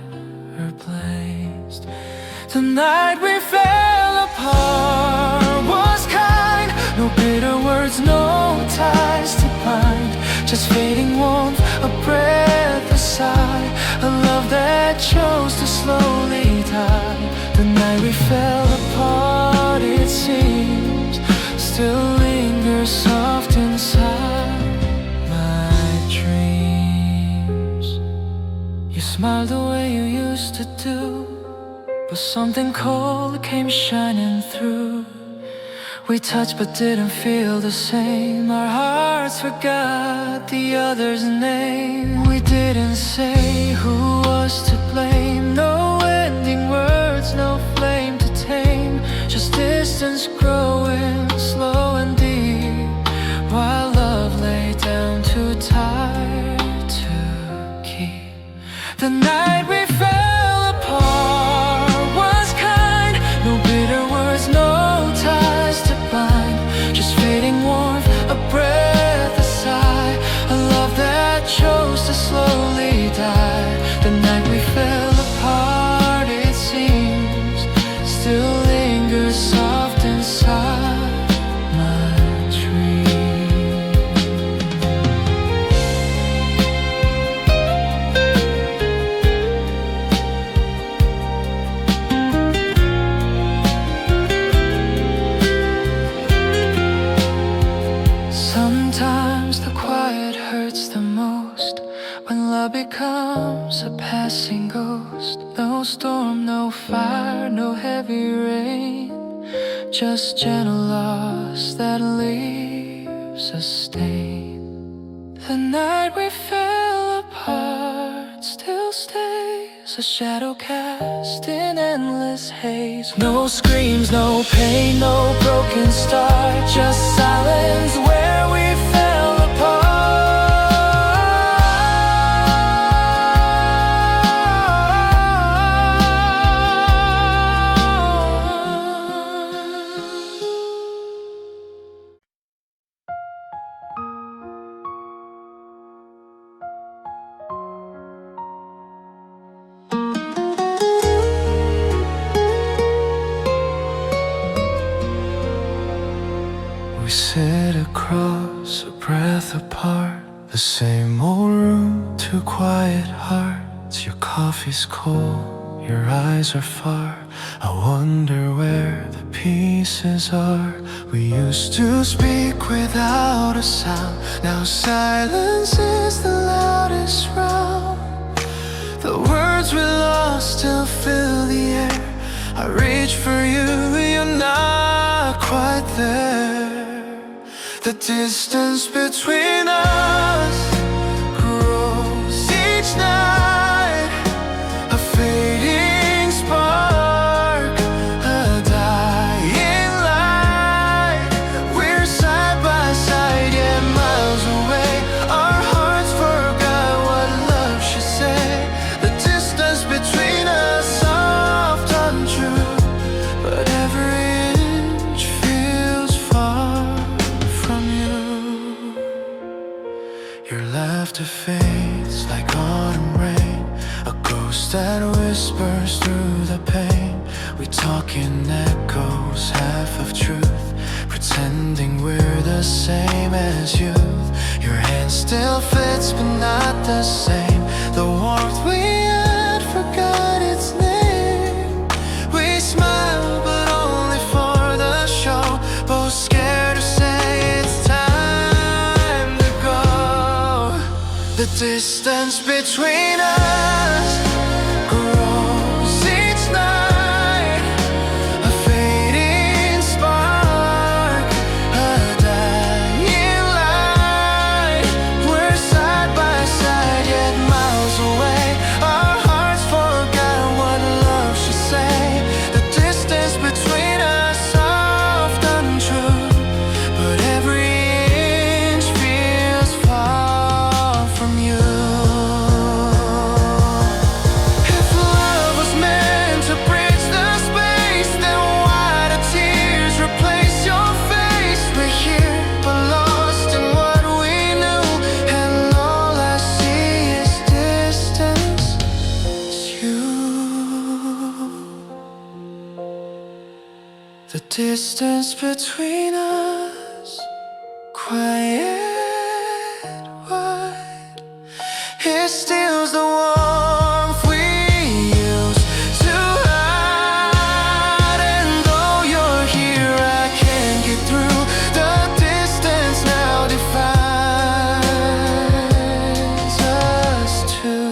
blazed. The night we fell apart was kind, no bitter words, no ties to bind, just fading warmth, a breath, a sigh, a love that chose to slowly die. The night we fell apart, it seems, still lingers soft inside my dreams. You smiled the way you used to do, but something cold came shining through. We touched but didn't feel the same. Our hearts forgot the other's name. We didn't say who was to blame. No ending words, no flame to tame, just distance growing slow and deep, while love lay down too tired to keep. The night we fell apart was kind, no bitter words, no ties to bind, just fading warmth, a breath, a sigh, a love that chose to slowly die. The night we fell apart, it seems, still lingers soft inside my Sometimes the quiet hurts the most, when love becomes a passing ghost. No storm, no fire, no heavy rain, just gentle loss that leaves a stain. The night we fell apart still stays, a shadow cast in endless haze. No screams, no pain, no broken start, just silence where we fell apart. We sit across, a breath apart, the same old room, two quiet hearts. Your coffee's cold, your eyes are far. I wonder where the pieces are. We used to speak without a sound. Now silence is the loudest round. The words we lost still fill the air. I reach for you, you're not quite there. The distance between us grows each night. A fading spark, a dying light. We're side by side, yet miles away. Our hearts forgot what love should say. The distance between us, soft, untrue, but every inch feels far from you. Your laughter fades like autumn rain, a ghost that whispers through the pain. We talk in echoes, half of truth, pretending we're the same as youth. Your hand still fits, but not the same. The warmth we had forgot its name. We smile, but only for the show. Both scared to say it's time to go. The distance between us grows each night. A fading spark, a dying light. We're side by side, yet miles away. Our hearts forgot what love should say. The distance between us, soft, untrue, but every inch feels far from you. If love was meant to bridge the space, then why do tears replace your face? We're here, but lost in what we knew, and all I see is distance. It's you. The distance between us, quiet, wide. It steals the warmth we used to hide. And though you're here, I can't get through. The distance now defines us two.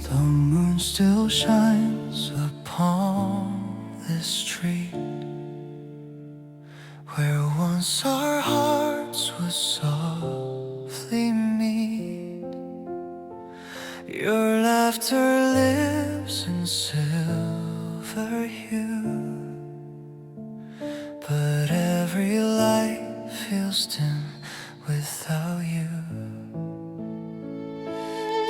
The moon still shines upon this street where once our hearts would softly meet. Your laughter lives in silver hue, but every light feels dim without you.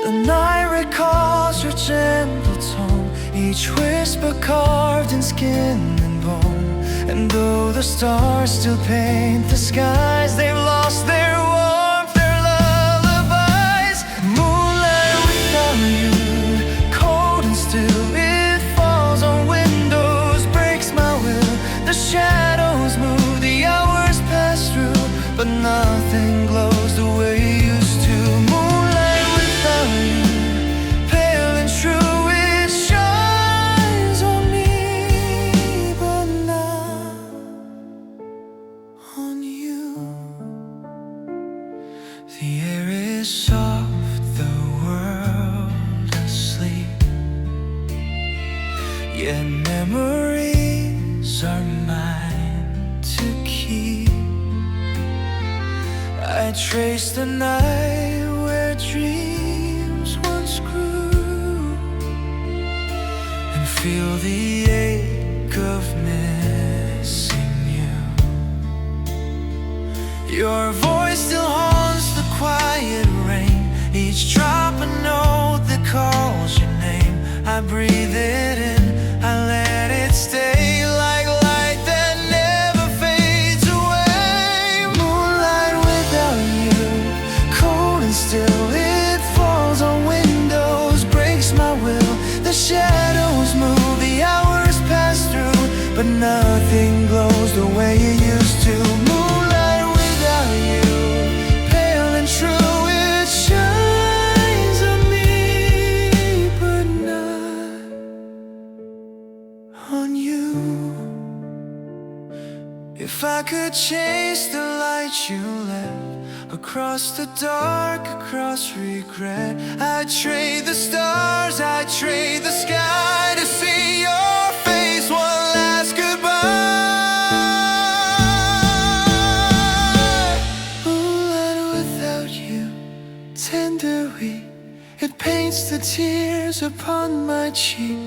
The night recalls your gentle tone, each whisper carved in skin and bone. And though the stars still paint the skies, they've lost their warmth, their lullabies. Moonlight without you, cold and still, it falls on windows, breaks my will. The shadows move, the hours pass through, but nothing glows the way it used to. Moonlight without you, pale and true, it shines on me, but not on you. The air is soft, the world asleep, yet memories are mine to keep. I trace the night where dreams once grew, and feel the ache of missing you. Your voice still haunts the quiet rain, each drop a note that calls your name. I breathe it in, I let it stay, like light that never fades away. Moonlight without you, cold and still, it falls on windows, breaks my will. The shadows move, the hours pass through, but nothing glows the way it used to. Moonlight without you, pale and true, it shines on me, but not on you. If I could chase the light you left, across the dark, across regret, I'd trade the stars, I'd trade the sky to see your face one last goodbye. Moonlight without you, tenderly, it paints the tears upon my cheek.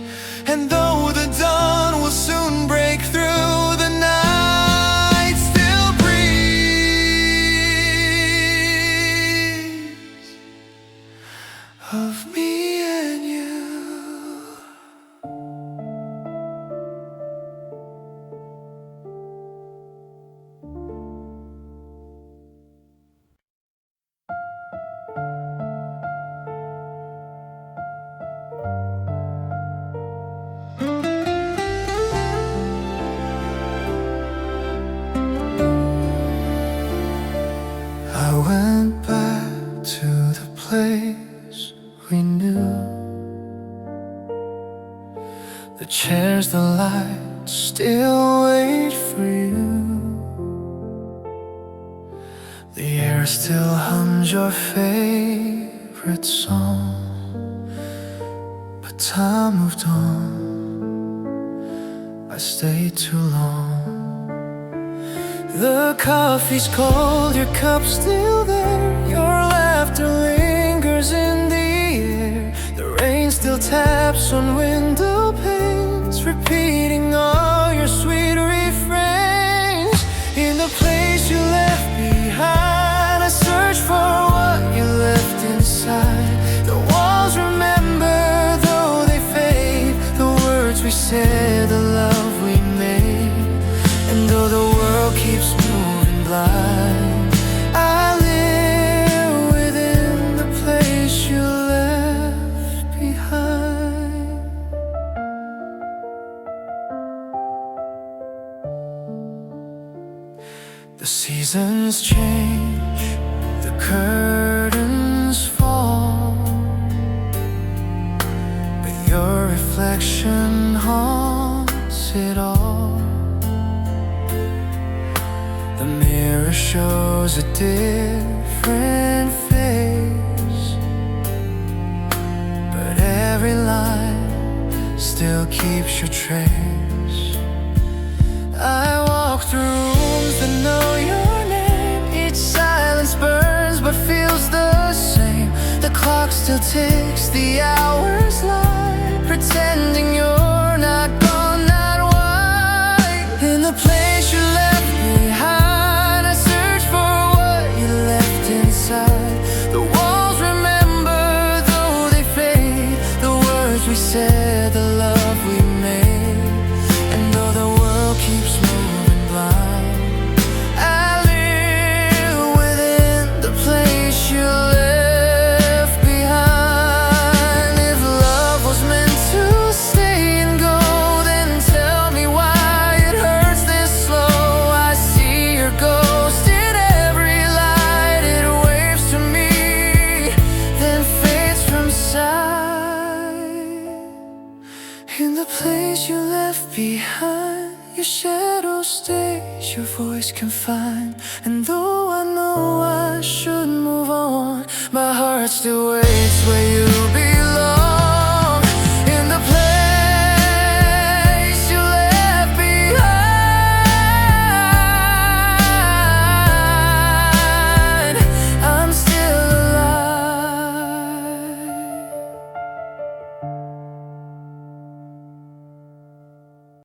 And though the dawn will soon break through, the night still breathes of me and you. I went back to the place we knew, the chairs, the lights still wait for you. The air still hums your favorite song, but time moved on, I stayed too long. The coffee's cold, your cup's still there, your laughter lingers in the air. The rain still taps on window panes, repeating all your sweet refrains. In the place you left behind, I search for what you left inside. The walls remember, though they fade, the words we said, the love we made. And though the world keeps moving blind, I live within the place you left behind. The seasons change, the curtains fall, but your reflection haunts it all. The mirror shows a different face, but every line still keeps your trace. I walk through rooms that know your name, each silence burns but feels the same. The clock still ticks, the hours lie, pretending you're not gone, not why. In the place you left behind, I search for what you left inside. The walls remember, though they fade, the words we said, the love we made. And though the world keeps moving blind, I live within the place you left behind. If love was meant to stay and go, then tell me why it hurts this slow. I see your ghost in every light, it waves to me, then fades from sight. In the place you left behind, your shadow stays, your voice confined. And though I know I should move on, my heart still waits where you